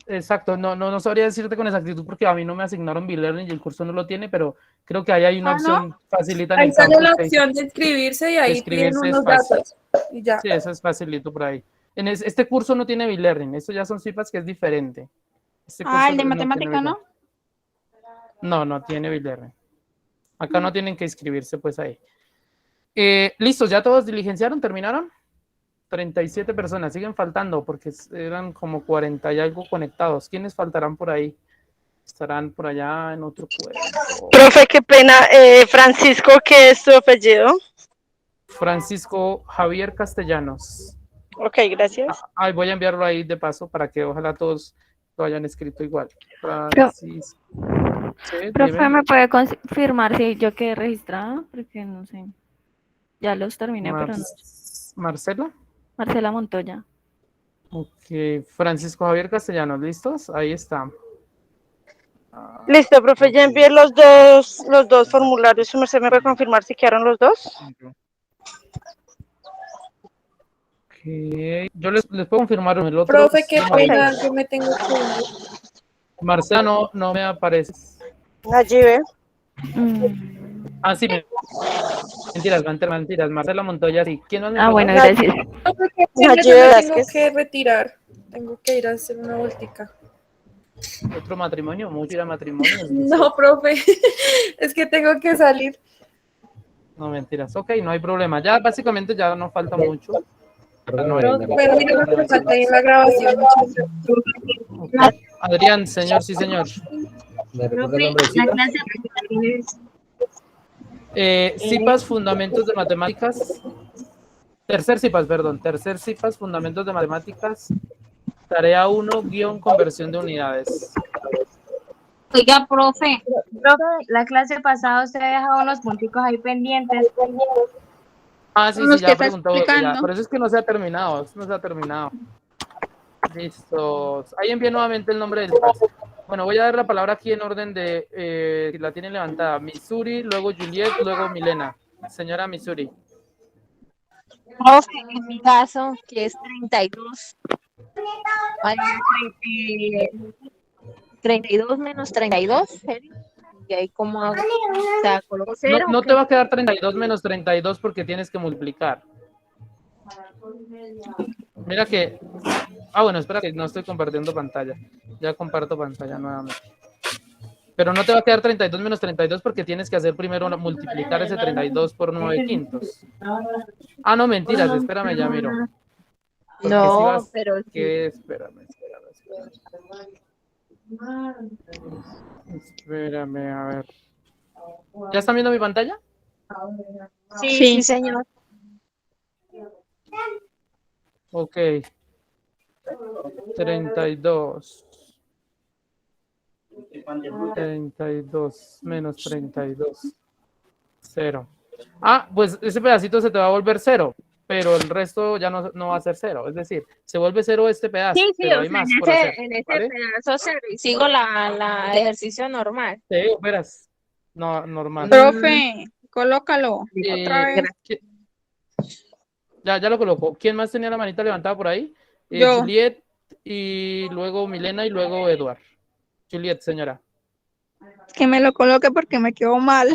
Exacto, no sabría decirte con exactitud porque a mí no me asignaron B-Learning y el curso no lo tiene, pero creo que ahí hay una opción, facilita en Ahí el sale campus la que dice- opción de inscribirse y ahí piden inscribirse es unos fácil. datos. Y ya. Sí, eso es facilito por ahí. Este curso no tiene B-Learning, esto ya son CIFAS que es diferente. Este curso El de no matemática, tiene ¿no? No tiene B-Learning. Acá no tienen que inscribirse pues ahí. Listos, ¿ya todos diligenciaron? ¿Terminaron? 37 personas, siguen faltando porque eran como 40 y algo conectados. ¿Quiénes faltarán por ahí? Estarán por allá en otro puesto. Profe, qué pena. Francisco, ¿qué es tu apellido? Francisco Javier Castellanos. Ok, gracias. Voy a enviarlo ahí de paso para que ojalá todos lo hayan escrito igual. Francisco. Sí, Profe, dime. ¿me puede confirmar si yo quedé registrada? Porque no sé. Ya los terminé, pero no. ¿Marcela? Marcela Montoya. Ok, Francisco Javier Castellanos, ¿listos? Ahí está. Listo, profe, ya envié los dos formularios. ¿Su merced me puede confirmar si quedaron los dos? Ok, yo les puedo confirmar el otro. Profe, qué Sí, pena, yo me tengo que ir. Marcela no me aparece. Allí ve. Sí, mentiras. Marcela Montoya, sí. ¿Quién más me falta? Bueno, gracias. Profe, qué pena, yo me tengo que retirar. Tengo que ir a hacer una vueltica. ¿Otro matrimonio? ¿Mucho ir a matrimonios? No, profe, es que tengo que salir. No, mentiras. Ok, no hay problema. Ya básicamente ya no falta mucho. Pero mira lo que falta ahí en la grabación. Okay. Adrián, señor, sí, señor. ¿Me recuerda el nombrecito? CIPAS, Fundamentos de Matemáticas. Tercer CIPAS, Fundamentos de Matemáticas. Tarea 1, conversión de unidades. Oiga, profe, la clase pasada usted ha dejado unos punticos ahí pendientes. Sí, ya preguntó. Por eso es que no se ha terminado. Listos. Ahí envié nuevamente el nombre del CIPAS. Bueno, voy a dar la palabra aquí en orden de la tienen levantada. Missouri, luego Juliet, luego Milena. Señora Missouri. Profe, en mi caso, que es 32. 32 menos 32. ¿Y ahí cómo hago? O sea, coloco 0. No te va a quedar 32 menos 32 porque tienes que multiplicar. Mira que... bueno, espera que no estoy compartiendo pantalla. Ya comparto pantalla nuevamente. Pero no te va a quedar 32 menos 32 porque tienes que hacer primero multiplicar ese 32 por 9 quintos. No, mentiras, espérame, ya miro. Porque No, pero... Espérame. Espérame, a ver. ¿Ya están viendo mi pantalla? Sí, señor. Ok. 32 menos 32. 0. Pues ese pedacito se te va a volver 0, pero el resto ya no va a ser 0. Es decir, se vuelve 0 este pedazo, Sí, pero hay más por hacer. en ese ¿vale? pedazo 0 y sigo el ejercicio normal. Sí, verás. No, normal. Profe, colócalo. Otra vez. Ya lo coloco. ¿Quién más tenía la manita levantada por ahí? Yo. Juliet, y luego Milena, y luego Eduard. Juliet, señora. Que me lo coloque porque me quedó mal.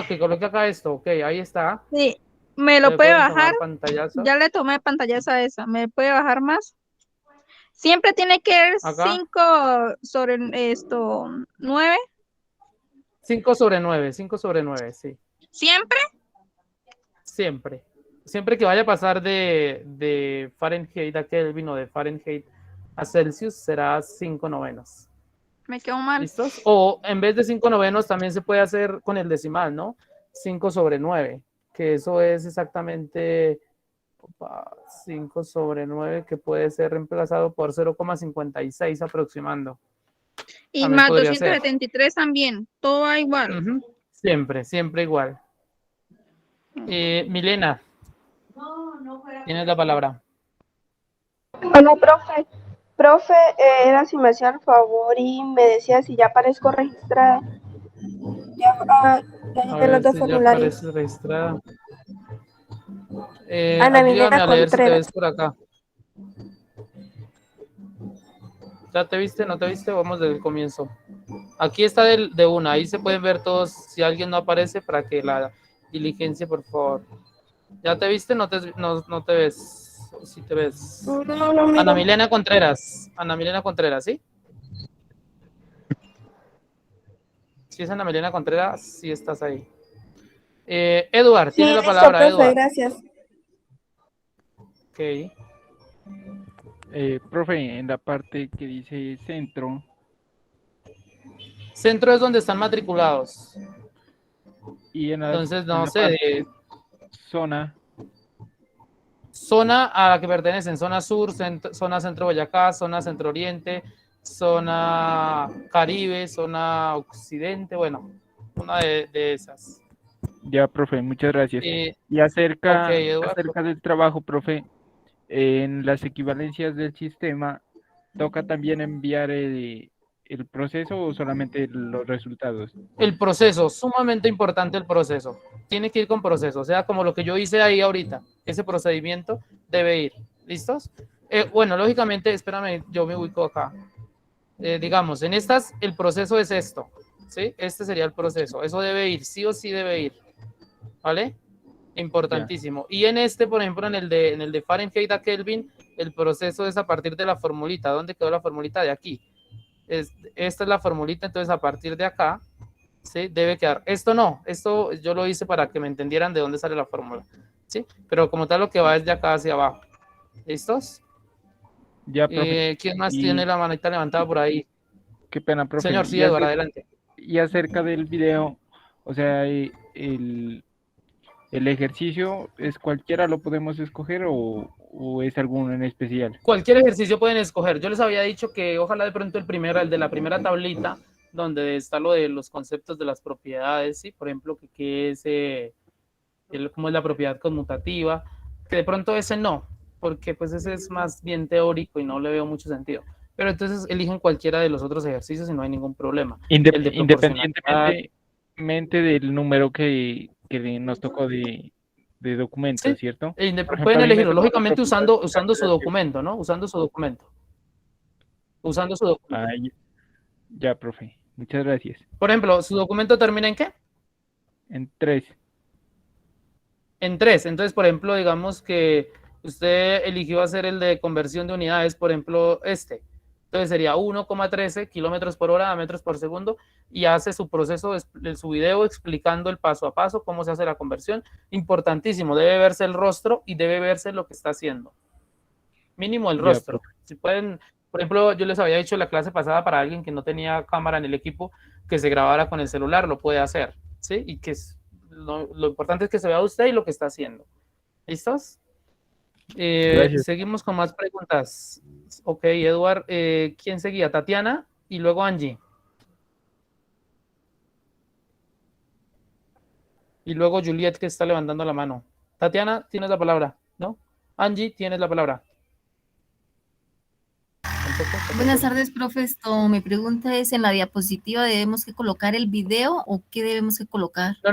Que coloque acá esto. Ok, ahí está. Sí, me lo Le puede pueden tomar bajar. pantallazo. Ya le tomé pantallazo a esa. ¿Me puede bajar más? Siempre tiene que ser Acá. 5 sobre 9. 5 sobre 9, sí. ¿Siempre? Siempre que vaya a pasar de Fahrenheit a Kelvin o de Fahrenheit a Celsius será 5 novenos. Me quedó mal. ¿Listos? O en vez de 5/9 también se puede hacer con el decimal, ¿no? 5/9, que eso es exactamente 5/9, que puede ser reemplazado por 0,56 aproximando. Y También más podría ser. 273 también. Todo va igual. Siempre igual. Milena, tienes la palabra. Hola, profe. Profe, era si me hacía el favor y me decía si ya aparezco registrada. Ya llegué los dos Si ya formularios. aparece registrada. Ana Milena Ayúdame a leer si te Contreras. ves por acá. ¿Ya te viste? ¿No te viste? Vamos desde el comienzo. Aquí está de una. Ahí se pueden ver todos. Si alguien no aparece, para que la diligencia, por favor. ¿Ya te viste? ¿No te ves? ¿Sí te ves? No, no miro. Ana Milena Contreras. Ana Milena Contreras, ¿sí? Si es Ana Milena Contreras, sí estás ahí. Eduard, Sí, tienes la listo, palabra, profe, Eduard. gracias. Ok. Profe, en la parte que dice centro. Centro es donde están matriculados. Y Entonces, no sé. parte zona. Zona a la que pertenecen, zona sur, zona centro Boyacá, zona centro oriente, zona Caribe, zona occidente, bueno, una de esas. Ya, profe, muchas gracias. Y Ok, acerca Eduardo. del trabajo, profe, en las equivalencias del sistema, ¿toca también enviar el proceso o solamente los resultados? El proceso, sumamente importante el proceso. Tiene que ir con proceso, o sea, como lo que yo hice ahí ahorita, ese procedimiento debe ir. ¿Listos? Bueno, lógicamente, espérame, yo me ubico acá. Digamos, en estas, el proceso es esto, ¿sí? Este sería el proceso, eso debe ir, sí o sí debe ir, ¿vale? Importantísimo. Y en este, por ejemplo, en el de Fahrenheit a Kelvin, el proceso es a partir de la formulita. ¿Dónde quedó la formulita? De aquí. Esta es la formulita, entonces a partir de acá, ¿sí? Debe quedar. Esto no, esto yo lo hice para que me entendieran de dónde sale la fórmula, ¿sí? Pero como tal lo que va es de acá hacia abajo. ¿Listos? Ya, profe. ¿Quién más tiene la manita levantada por ahí? Qué pena, profe. Señor, sí, Eduardo, adelante. Y acerca del video, o sea, el ejercicio, ¿es cualquiera lo podemos escoger o es alguno en especial? Cualquier ejercicio pueden escoger. Yo les había dicho que ojalá de pronto el de la primera tablita, donde está lo de los conceptos de las propiedades, ¿sí? Por ejemplo, que es cómo es la propiedad conmutativa, que de pronto ese no, porque pues ese es más bien teórico y no le veo mucho sentido. Pero entonces eligen cualquiera de los otros ejercicios y no hay ningún problema. Independientemente del número que nos tocó de documento, Sí, ¿cierto? pueden elegirlo, lógicamente usando su documento, ¿no? Usando su documento. Ya, profe. Muchas gracias. Por ejemplo, ¿su documento termina en qué? En 3. En 3. Entonces, por ejemplo, digamos que usted eligió hacer el de conversión de unidades, por ejemplo, este. Entonces sería 1,13 kilómetros por hora a metros por segundo y hace su proceso, su video explicando el paso a paso, cómo se hace la conversión. Importantísimo, debe verse el rostro y debe verse lo que está haciendo. Mínimo el rostro. Si pueden, por ejemplo, yo les había dicho en la clase pasada para alguien que no tenía cámara en el equipo, que se grabara con el celular, lo puede hacer, ¿sí? Y que lo importante es que se vea usted y lo que está haciendo. ¿Listos? Seguimos con más preguntas. Ok, Eduard, ¿quién seguía? Tatiana y luego Angie. Y luego Juliet, que está levantando la mano. Tatiana, tienes la palabra, ¿no? Angie, tienes la palabra. Buenas tardes, profe. Mi pregunta es, ¿en la diapositiva debemos que colocar el video o qué debemos que colocar? No.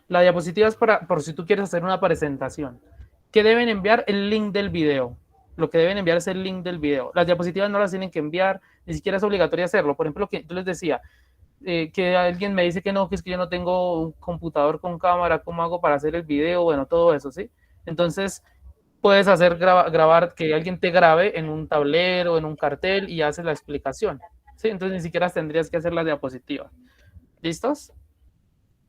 La diapositiva es por si tú quieres hacer una presentación. ¿Qué deben enviar? El link del video. Lo que deben enviar es el link del video. Las diapositivas no las tienen que enviar, ni siquiera es obligatorio hacerlo. Por ejemplo, que yo les decía, que alguien me dice que no, que es que yo no tengo un computador con cámara, ¿cómo hago para hacer el video? Bueno, todo eso, ¿sí? Entonces, puedes hacer grabar, que alguien te grabe en un tablero, en un cartel y haces la explicación, ¿sí? Entonces, ni siquiera tendrías que hacer las diapositivas. ¿Listos?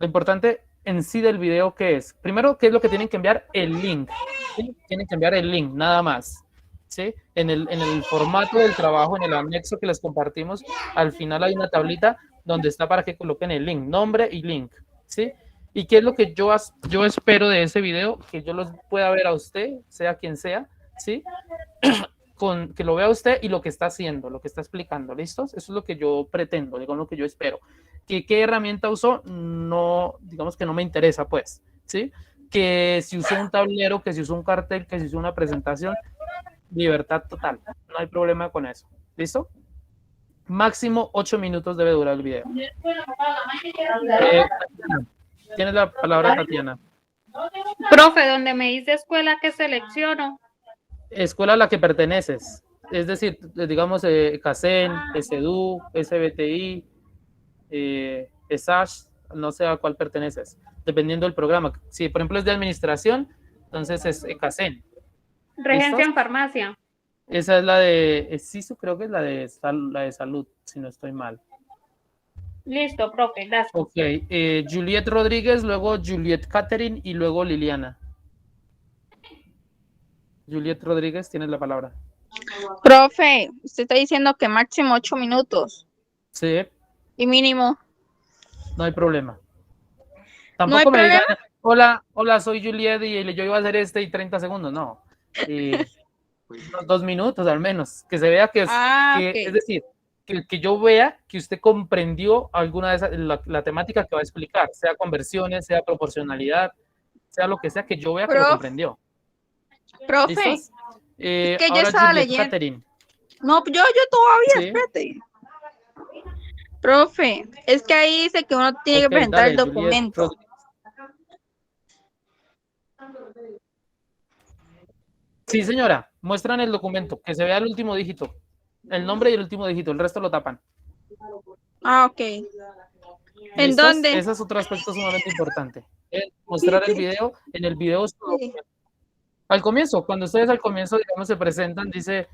Lo importante en sí del video, ¿qué es? Primero, ¿qué es lo que tienen que enviar? El link, ¿sí? Tienen que enviar el link, nada más, ¿sí? En el formato del trabajo, en el anexo que les compartimos, al final hay una tablita donde está para que coloquen el link, nombre y link, ¿sí? ¿Y qué es lo que yo espero de ese video? Que yo los pueda ver a usted, sea quien sea, ¿sí? Que lo vea usted y lo que está haciendo, lo que está explicando, ¿listos? Eso es lo que yo pretendo, digamos, lo que yo espero. ¿Qué herramienta usó? No, digamos que no me interesa, pues, ¿sí? Que si usó un tablero, que si usó un cartel, que si usó una presentación, libertad total, no hay problema con eso, ¿listo? Máximo 8 minutos debe durar el video. Tienes la palabra, Tatiana. Profe, donde me dice escuela, ¿qué selecciono? Escuela a la que perteneces, es decir, digamos, CACEN, SEDU, SBTI, ESASH, no sé a cuál perteneces, dependiendo del programa. Si, por ejemplo, es de administración, entonces es CACEN. Regencia en farmacia. Esa es la de CISU, creo que es la de salud, si no estoy mal. Listo, profe, gracias. Ok, Juliet Rodríguez, luego Juliet Catherine y luego Liliana. Juliet Rodríguez, tienes la palabra. Profe, usted está diciendo que máximo 8 minutos. Sí. Y mínimo. No hay problema. ¿No hay Tampoco me digan, problema? hola, soy Juliet y yo iba a hacer y 30 segundos, no. 2 minutos al menos, que se vea que es, Okay. es decir, que yo vea que usted comprendió alguna de esas, la temática que va a explicar, sea conversiones, sea proporcionalidad, sea lo que sea, que yo vea que lo comprendió. Profe, ¿Listos? es que yo ahora estaba Juliet leyendo. Catherine. No, yo todavía, Sí. espérate. Profe, es que ahí dice que uno tiene que presentar el documento. Sí, señora, muestran el documento, que se vea el último dígito, el nombre y el último dígito, el resto lo tapan. Ok. ¿En ¿Listos? dónde? Ese es otro aspecto sumamente importante. Mostrar el video, en el video al comienzo, cuando ustedes al comienzo, digamos, se presentan, dice,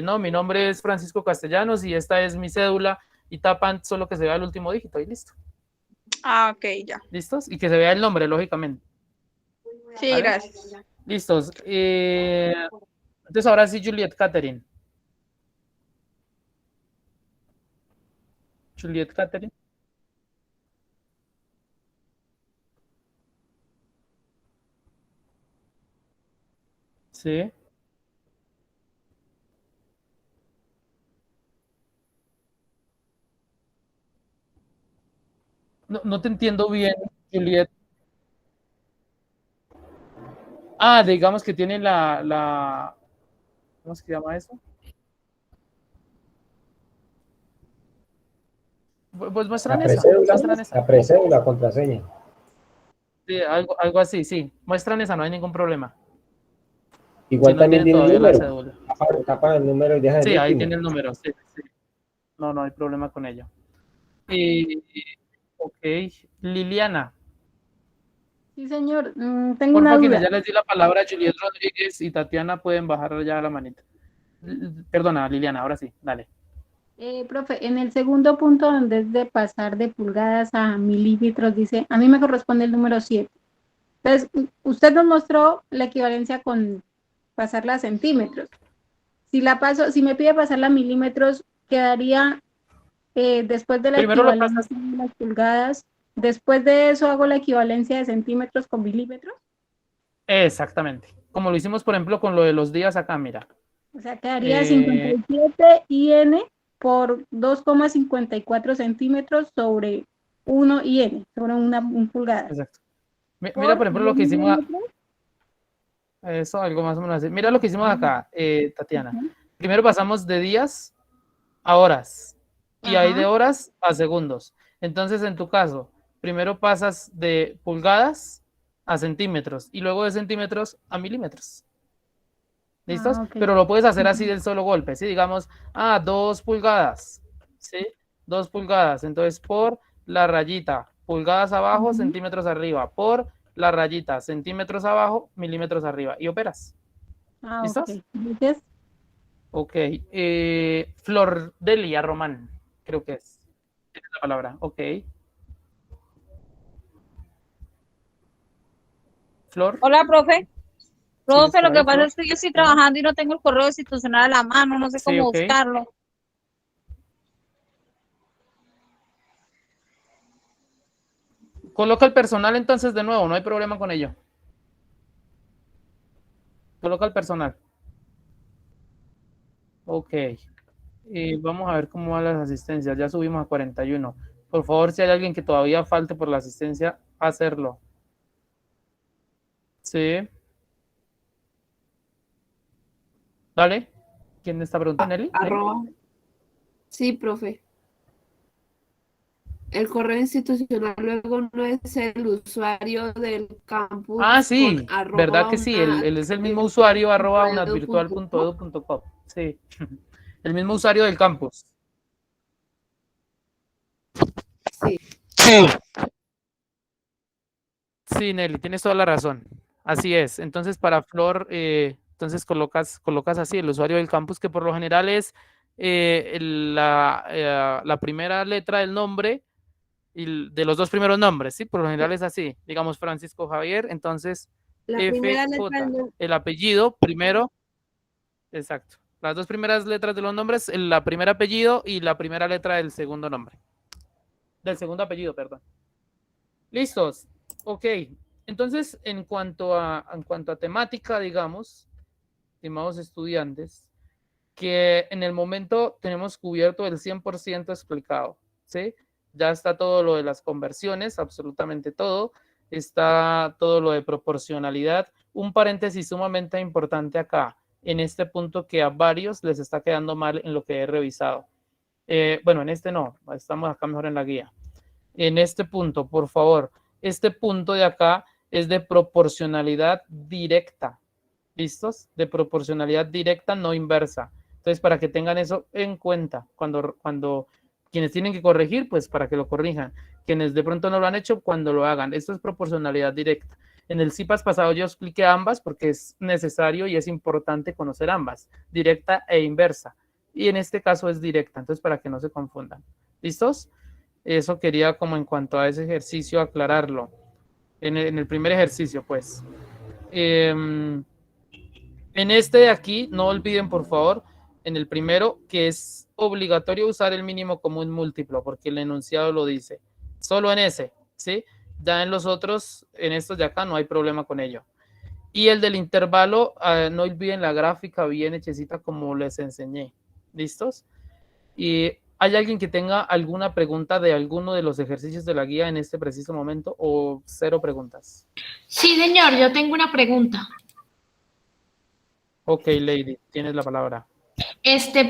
no, mi nombre es Francisco Castellanos y esta es mi cédula, y tapan solo que se vea el último dígito y listo. Ok, ya. ¿Listos? Y que se vea el nombre, lógicamente. Sí, ¿Vale? gracias. Listos. Entonces ahora sí, Juliet Catherine. Juliet Catherine. Sí. No te entiendo bien, Juliet. Ah, digamos que tiene ¿cómo se llama eso? Pues muestran esa. La precédula, contraseña. Sí, algo así, sí. Muestran esa, no hay ningún problema. Igual Si no también tiene el la número. cédula. Tapa el número y deja el Sí, ahí último. tiene el número. Sí. No hay problema con ello. Ok, Liliana. Sí, señor. Tengo Por una favor, duda. quienes ya les di la palabra, Juliet Rodríguez y Tatiana pueden bajar ya la manita. Perdona, Liliana, ahora sí, dale. Profe, en el segundo punto, donde es de pasar de pulgadas a milímetros, dice, a mí me corresponde el número 7. Entonces, usted nos mostró la equivalencia con pasarla a centímetros. Si me pide pasarla a milímetros, quedaría después de la equivalencia de las pulgadas, después de eso hago la equivalencia de centímetros con milímetros. Exactamente. Como lo hicimos, por ejemplo, con lo de los días acá, mira. O sea, quedaría 57 IN por 2,54 centímetros sobre 1 IN, sobre una pulgada. Exacto. Mira, por ejemplo, lo que hicimos. Eso, algo más o menos así. Mira lo que hicimos acá, Tatiana. Primero pasamos de días a horas. Y ahí de horas a segundos. Entonces, en tu caso, primero pasas de pulgadas a centímetros y luego de centímetros a milímetros. ¿Listos? Okay. Pero lo puedes hacer así del solo golpe, ¿sí? Digamos, 2 pulgadas, ¿sí? 2 pulgadas, entonces por la rayita, pulgadas abajo, centímetros arriba, por la rayita, centímetros abajo, milímetros arriba, y operas. ¿Listos? Ok. Flor Delia Román, creo que es. Tienes la palabra, ok. Flor. Hola, profe. Profe, lo que correcto. pasa es que yo estoy trabajando y no tengo el correo institucional a la mano, no sé Sí, cómo ok. buscarlo. Coloca el personal entonces de nuevo, no hay problema con ello. Coloca el personal. Ok. Y vamos a ver cómo van las asistencias. Ya subimos a 41. Por favor, si hay alguien que todavía falte por la asistencia, hacerlo. Sí. Dale. ¿Quién está preguntando, Nelly? Arroba. Sí, profe. El correo institucional luego no es el usuario del campus. Ah, sí, con arroba verdad que sí, él es el mismo usuario, unat.edu.co. @unatvirtual.edu.co. Sí, el mismo usuario del campus. Sí. Sí, Nelly, tienes toda la razón. Así es. Entonces, para Flor, entonces colocas así el usuario del campus, que por lo general es la primera letra del nombre y de los dos primeros nombres, ¿sí? Por lo general es así. Digamos Francisco Javier, entonces La primera letra FJ, del nombre. el apellido primero, exacto. Las dos primeras letras de los nombres, la primera apellido y la primera letra del segundo nombre. Del segundo apellido, perdón. ¿Listos? Ok. Entonces, en cuanto a temática, digamos, estimados estudiantes, que en el momento tenemos cubierto el 100% explicado, ¿sí? Ya está todo lo de las conversiones, absolutamente todo. Está todo lo de proporcionalidad. Un paréntesis sumamente importante acá, en este punto que a varios les está quedando mal en lo que he revisado. Bueno, en este no, estamos acá mejor en la guía. En este punto, por favor, este punto de acá es de proporcionalidad directa. ¿Listos? De proporcionalidad directa, no inversa. Entonces, para que tengan eso en cuenta, cuando quienes tienen que corregir, pues para que lo corrijan. Quienes de pronto no lo han hecho, cuando lo hagan. Esto es proporcionalidad directa. En el CIPAS pasado yo expliqué ambas porque es necesario y es importante conocer ambas, directa e inversa. Y en este caso es directa, entonces para que no se confundan. ¿Listos? Eso quería como en cuanto a ese ejercicio aclararlo. En el primer ejercicio, pues. En este de aquí, no olviden por favor, en el primero, que es obligatorio usar el mínimo común múltiplo, porque el enunciado lo dice. Solo en ese, ¿sí? Ya en los otros, en estos de acá, no hay problema con ello. Y el del intervalo, no olviden la gráfica bien hechecita como les enseñé. ¿Listos? Y ¿hay alguien que tenga alguna pregunta de alguno de los ejercicios de la guía en este preciso momento o cero preguntas? Sí, señor, yo tengo una pregunta. Ok, Lady, tienes la palabra.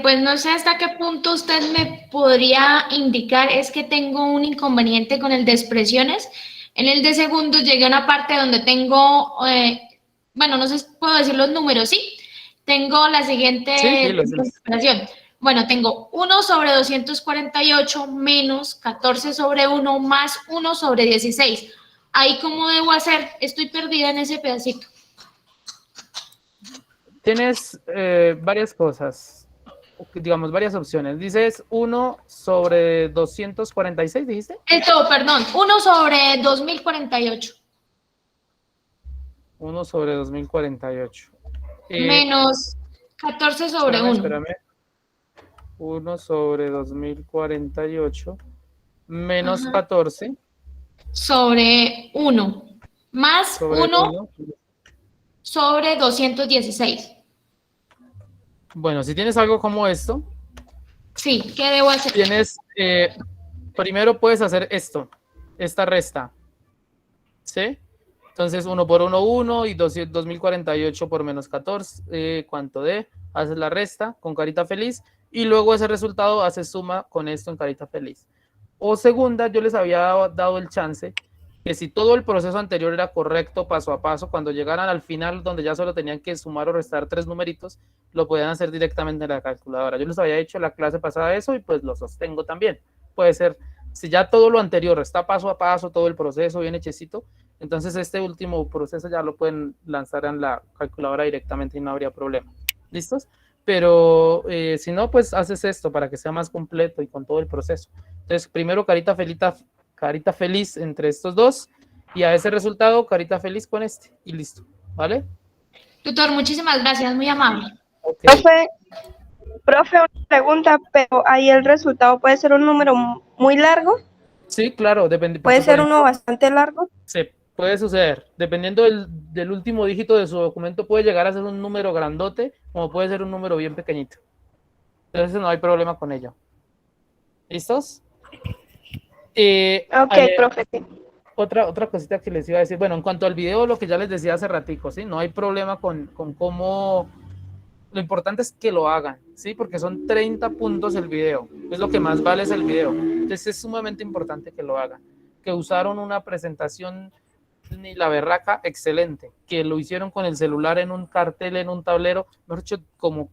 Pues no sé hasta qué punto usted me podría indicar, es que tengo un inconveniente con el de expresiones. En el de segundos llegué a una parte donde tengo, bueno, no sé si puedo decir los números, ¿sí? Tengo la siguiente expresión. Bueno, tengo 1 sobre 248 menos 14 sobre 1 más 1 sobre 16. ¿Ahí cómo debo hacer? Estoy perdida en ese pedacito. Tienes varias cosas, digamos, varias opciones. Dices 1 sobre 246, ¿dijiste? Perdón, 1 sobre 2048. 1 sobre 2048. Menos 14 sobre 1. Espérame. 1 sobre 2048 menos 14 sobre 1 más sobre 1 sobre 216. Bueno, si tienes algo como esto, sí, ¿qué debo hacer? Tienes, primero puedes hacer esta resta, ¿sí? Entonces 1 por 1, 1 y 2048 por menos 14, ¿cuánto de? Haces la resta con carita feliz y luego ese resultado haces suma con esto en carita feliz. O segunda, yo les había dado el chance que si todo el proceso anterior era correcto paso a paso, cuando llegaran al final donde ya solo tenían que sumar o restar 3 numeritos, lo podían hacer directamente en la calculadora. Yo les había hecho la clase pasada eso y pues lo sostengo también. Puede ser, si ya todo lo anterior está paso a paso, todo el proceso bien hechecito, entonces este último proceso ya lo pueden lanzar en la calculadora directamente y no habría problema. ¿Listos? Pero si no, pues haces esto para que sea más completo y con todo el proceso. Entonces, primero carita feliz entre estos dos y a ese resultado carita feliz con este y listo, ¿vale? Tutor, muchísimas gracias, muy amable. Profe, una pregunta, pero ahí el resultado puede ser un número muy largo. Sí, claro, depende. Puede porque, ser por uno ejemplo, bastante largo. se puede suceder. Dependiendo del último dígito de su documento, puede llegar a ser un número grandote, como puede ser un número bien pequeñito. Entonces no hay problema con ello. ¿Listos? Ok, profe. Otra cosita que les iba a decir. Bueno, en cuanto al video, lo que ya les decía hace ratico, ¿sí? No hay problema con cómo... Lo importante es que lo hagan, ¿sí? Porque son 30 puntos el video. Es lo que más vale es el video. Entonces es sumamente importante que lo hagan. Que usaron una presentación ni la berraca, excelente. Que lo hicieron con el celular en un cartel, en un tablero, mejor dicho,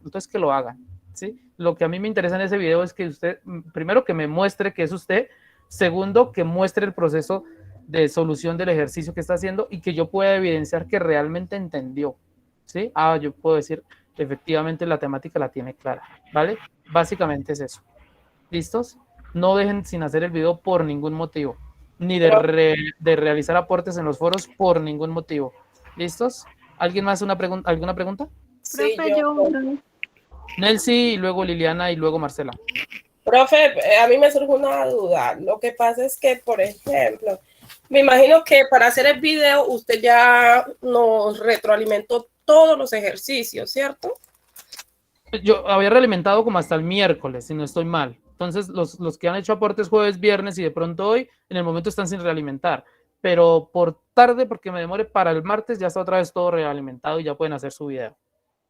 entonces que lo hagan, ¿sí? Lo que a mí me interesa en ese video es que usted, primero, que me muestre que es usted. Segundo, que muestre el proceso de solución del ejercicio que está haciendo y que yo pueda evidenciar que realmente entendió, ¿sí? Yo puedo decir, efectivamente la temática la tiene clara, ¿vale? Básicamente es eso. ¿Listos? No dejen sin hacer el video por ningún motivo, ni de realizar aportes en los foros por ningún motivo. ¿Listos? ¿Alguien más alguna pregunta? Sí, Profe, yo. Nelcy, y luego Liliana, y luego Marcela. Profe, a mí me surge una duda. Lo que pasa es que, por ejemplo, me imagino que para hacer el video usted ya nos retroalimentó todos los ejercicios, ¿cierto? Yo había realimentado como hasta el miércoles, si no estoy mal. Entonces, los que han hecho aportes jueves, viernes y de pronto hoy, en el momento están sin realimentar. Pero por tarde, porque me demore, para el martes ya está otra vez todo realimentado y ya pueden hacer su video.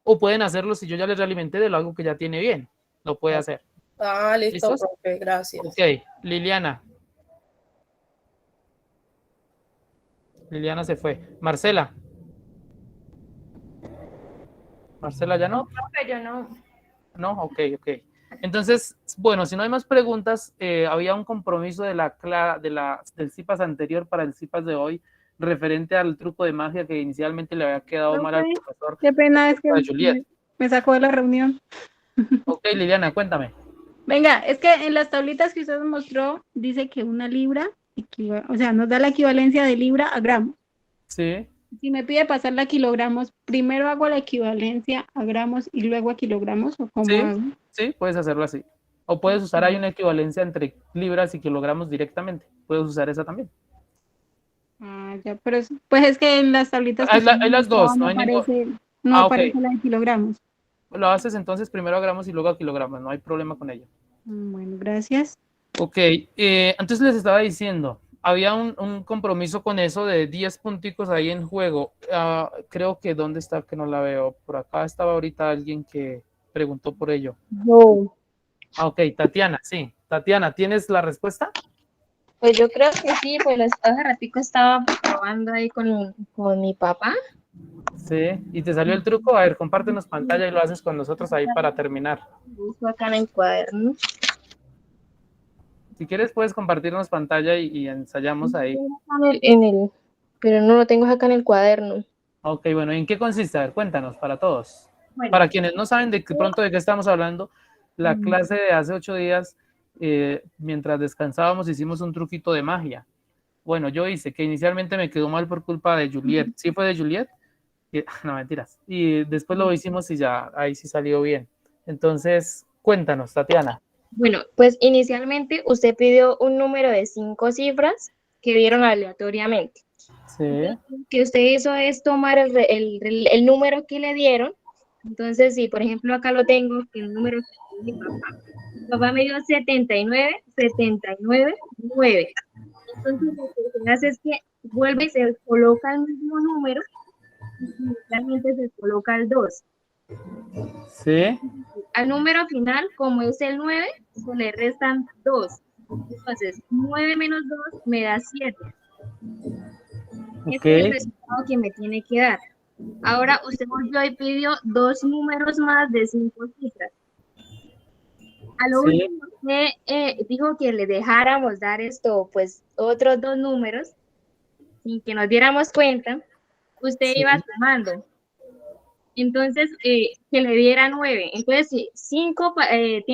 O pueden hacerlo si yo ya les realimenté de algo que ya tiene bien. Lo puede hacer. Listo, ¿Listos? profe, gracias. Ok, Liliana. Liliana se fue. Marcela. Marcela, ¿ya no? No, profe, yo no. No, ok. Entonces, bueno, si no hay más preguntas, había un compromiso del CIPAS anterior para el CIPAS de hoy, referente al truco de magia que inicialmente le había quedado mal al profesor. Qué pena, es que Juliet. me sacó de la reunión. Ok, Liliana, cuéntame. Venga, es que en las tablitas que usted mostró, dice que una libra, o sea, nos da la equivalencia de libra a gramo. Sí. Si me pide pasarla a kilogramos, primero hago la equivalencia a gramos y luego a kilogramos, ¿o cómo hago? Sí, puedes hacerlo así. O puedes usar ahí una equivalencia entre libras y kilogramos directamente. Puedes usar esa también. Ya, pero pues es que en las tablitas Hay las dos, no hay no aparece la de kilogramos. Lo haces entonces primero a gramos y luego a kilogramos, no hay problema con ello. Bueno, gracias. Ok, entonces les estaba diciendo, había un compromiso con eso de 10 punticos ahí en juego. Creo que, ¿dónde está? Que no la veo. Por acá estaba ahorita alguien que preguntó por ello. No. Ok, Tatiana, sí. Tatiana, ¿tienes la respuesta? Pues yo creo que sí, pues hace ratico estaba probando ahí con mi papá. Sí, ¿y te salió el truco? A ver, compártenos pantalla y lo haces con nosotros ahí para terminar. Busco acá en el cuaderno. Si quieres puedes compartirnos pantalla y ensayamos ahí. Pero no lo tengo acá en el cuaderno. Ok, bueno, ¿en qué consiste? A ver, cuéntanos para todos. Bueno. Para quienes no saben de pronto de qué estamos hablando, la clase de hace 8 días, mientras descansábamos, hicimos un truquito de magia. Bueno, yo hice que inicialmente me quedó mal por culpa de Juliet. ¿Sí fue de Juliet? No, mentiras. Y después lo hicimos y ya, ahí sí salió bien. Entonces, cuéntanos, Tatiana. Bueno, pues inicialmente usted pidió un número de 5 cifras que dieron aleatoriamente. Sí. Entonces, lo que usted hizo es tomar el número que le dieron. Entonces, si por ejemplo acá lo tengo, el número de mi papá. Mi papá me dio 79, 79, 9. Entonces, lo que se hace es que vuelve y se coloca el mismo número y realmente se coloca el 2. Sí. Al número final, como es el 9, se le restan 2. Entonces, 9 menos 2 me da 7. Este es el resultado que me tiene que dar. Ahora, usted volvió y pidió 2 números más de 5 cifras. A lo último, usted dijo que le dejáramos dar pues otros 2 números, sin que nos diéramos cuenta, usted iba sumando. Entonces, que le diera 9. Entonces, 5,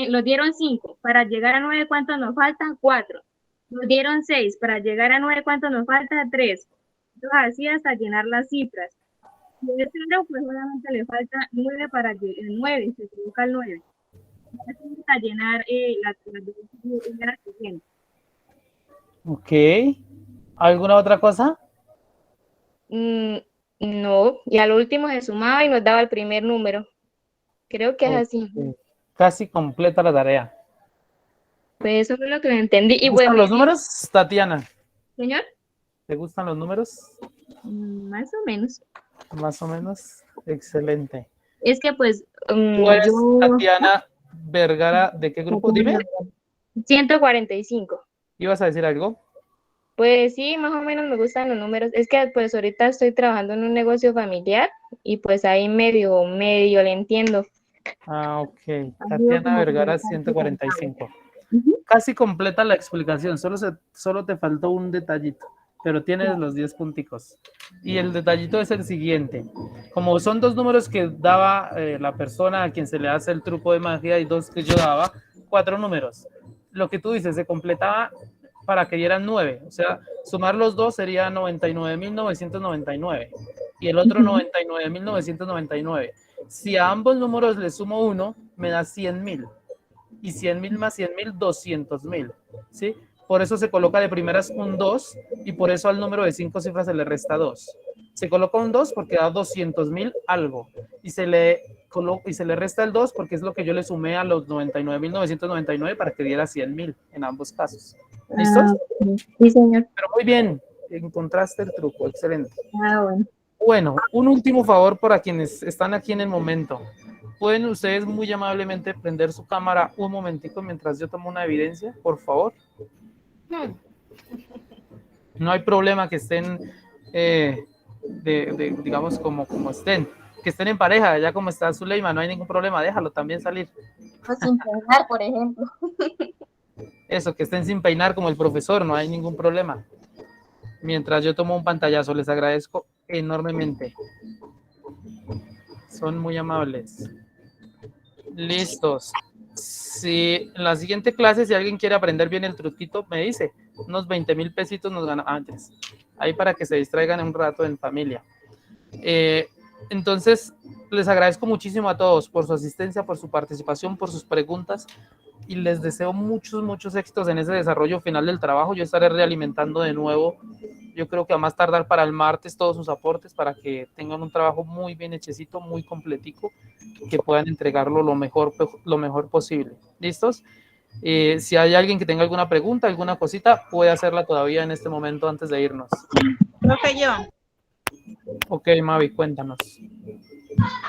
nos dieron 5. Para llegar a 9, ¿cuánto nos falta? 4. Nos dieron 6. Para llegar a 9, ¿cuánto nos falta? 3. Entonces, así hasta llenar las cifras. Si es 0, pues obviamente le falta 9 para que el 9, se equivoca el 9. Entonces, a llenar las dos primeras que tiene. Ok. ¿Alguna otra cosa? No, y al último se sumaba y nos daba el primer número. Creo que es así. Casi completa la tarea. Pues eso fue lo que me entendí. ¿Te Y gustan bueno, los números, Tatiana? señor, ¿Te gustan los números? más o menos. Más o menos. Excelente. Es que pues ¿Tú eres yo... Tatiana Vergara? ¿De qué grupo? Dime. 145. ¿Ibas a decir algo? Pues sí, más o menos me gustan los números. Es que pues ahorita estoy trabajando en un negocio familiar y pues ahí medio le entiendo. Ah, ok. sido Tatiana como Vergara, bastante 145. Casi completa la explicación. Solo te faltó un detallito, pero tienes los 10 punticos. Y el detallito es el siguiente. Como son dos números que daba la persona a quien se le hace el truco de magia y dos que yo daba, 4 números. Lo que tú dices, se completaba para que dieran 9. O sea, sumar los dos sería 99.999 y el otro 99.999. Si a ambos números le sumo 1, me da 100.000. Y 100.000 más 100.000, 200.000. ¿Sí? Por eso se coloca de primeras un 2 y por eso al número de 5 cifras se le resta 2. Se coloca un 2 porque da 200.000 algo y se le resta el 2 porque es lo que yo le sumé a los 99.999 para que diera 100.000 en ambos casos. ¿Listos? Sí, señor. Pero muy bien, encontraste el truco, excelente. Bueno. Bueno, un último favor para quienes están aquí en el momento. ¿Pueden ustedes muy amablemente prender su cámara un momentico mientras yo tomo una evidencia, por favor? No hay problema que estén, digamos, como estén. Que estén en pareja, ya como está Zuleima, no hay ningún problema, déjalo también salir. Pues sin peinar, por ejemplo. Eso, que estén sin peinar como el profesor, no hay ningún problema. Mientras yo tomo un pantallazo, les agradezco enormemente. Son muy amables. Listos. Si en la siguiente clase, si alguien quiere aprender bien el truquito, me dice, unos 20.000 pesitos nos ganan antes. Ahí para que se distraigan un rato en familia. Entonces, les agradezco muchísimo a todos por su asistencia, por su participación, por sus preguntas y les deseo muchos éxitos en ese desarrollo final del trabajo. Yo estaré realimentando de nuevo, yo creo que a más tardar para el martes, todos sus aportes para que tengan un trabajo muy bien hechecito, muy completico, que puedan entregarlo lo mejor posible. ¿Listos? Si hay alguien que tenga alguna pregunta, alguna cosita, puede hacerla todavía en este momento antes de irnos. Profe, yo. Ok, Mavi, cuéntanos.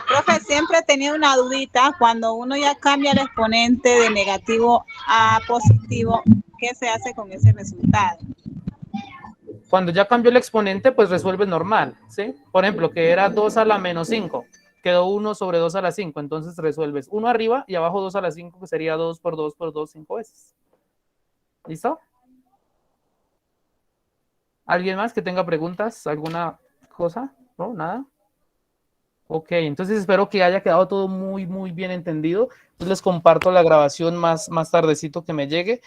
Profe, siempre he tenido una dudita, cuando uno ya cambia el exponente de negativo a positivo, ¿qué se hace con ese resultado? Cuando ya cambió el exponente, pues resuelve normal, ¿sí? Por ejemplo, que era 2 a la menos 5, quedó 1 sobre 2 a la 5, entonces resuelves 1 arriba y abajo 2 a la 5, que sería 2 por 2 por 2, 5 veces. ¿Listo? ¿Alguien más que tenga preguntas? ¿Alguna cosa? ¿No? ¿Nada? Ok, entonces espero que haya quedado todo muy bien entendido. Entonces les comparto la grabación más tardecito que me llegue.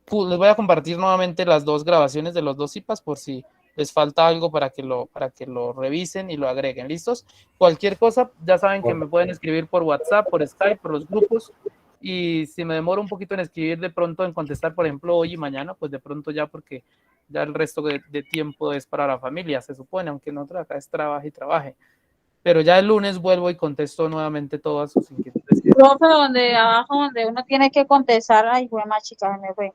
Les voy a compartir nuevamente las dos grabaciones de los dos IPAs por si les falta algo para que lo revisen y lo agreguen. ¿Listos? Cualquier cosa, ya saben que me pueden escribir por WhatsApp, por Skype, por los grupos. Y si me demoro un poquito en escribir de pronto, en contestar, por ejemplo, hoy y mañana, pues de pronto ya, porque ya el resto de tiempo es para la familia, se supone, aunque no acá es trabaje y trabaje. Pero ya el lunes vuelvo y contesto nuevamente todas sus inquietudes. Profe, donde abajo, donde uno tiene que contestar, ay, fue más chica, se me fue.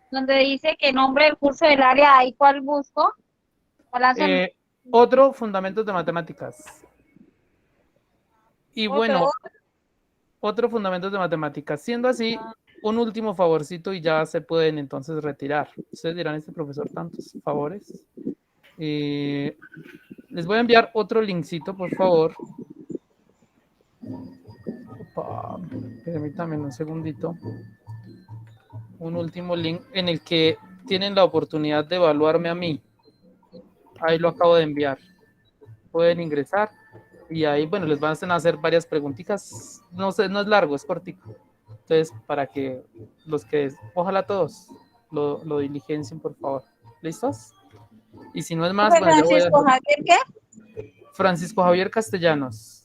Donde dice que nombre del curso del área, ¿ahí cuál busco? Otro, fundamentos de matemáticas. Y bueno, otro fundamentos de matemáticas. Siendo así, un último favorcito y ya se pueden entonces retirar. Ustedes dirán, este profesor, tantos favores. Les voy a enviar otro linkcito, por favor. Permítanme un segundito. Un último link en el que tienen la oportunidad de evaluarme a mí. Ahí lo acabo de enviar. Pueden ingresar y ahí, bueno, les van a hacer varias preguntitas. No sé, no es largo, es cortico. Entonces, para que los que, ojalá todos lo diligencien, por favor. ¿Listos? Y si no es más, bueno, yo voy a... Francisco Javier, ¿qué? Francisco Javier Castellanos.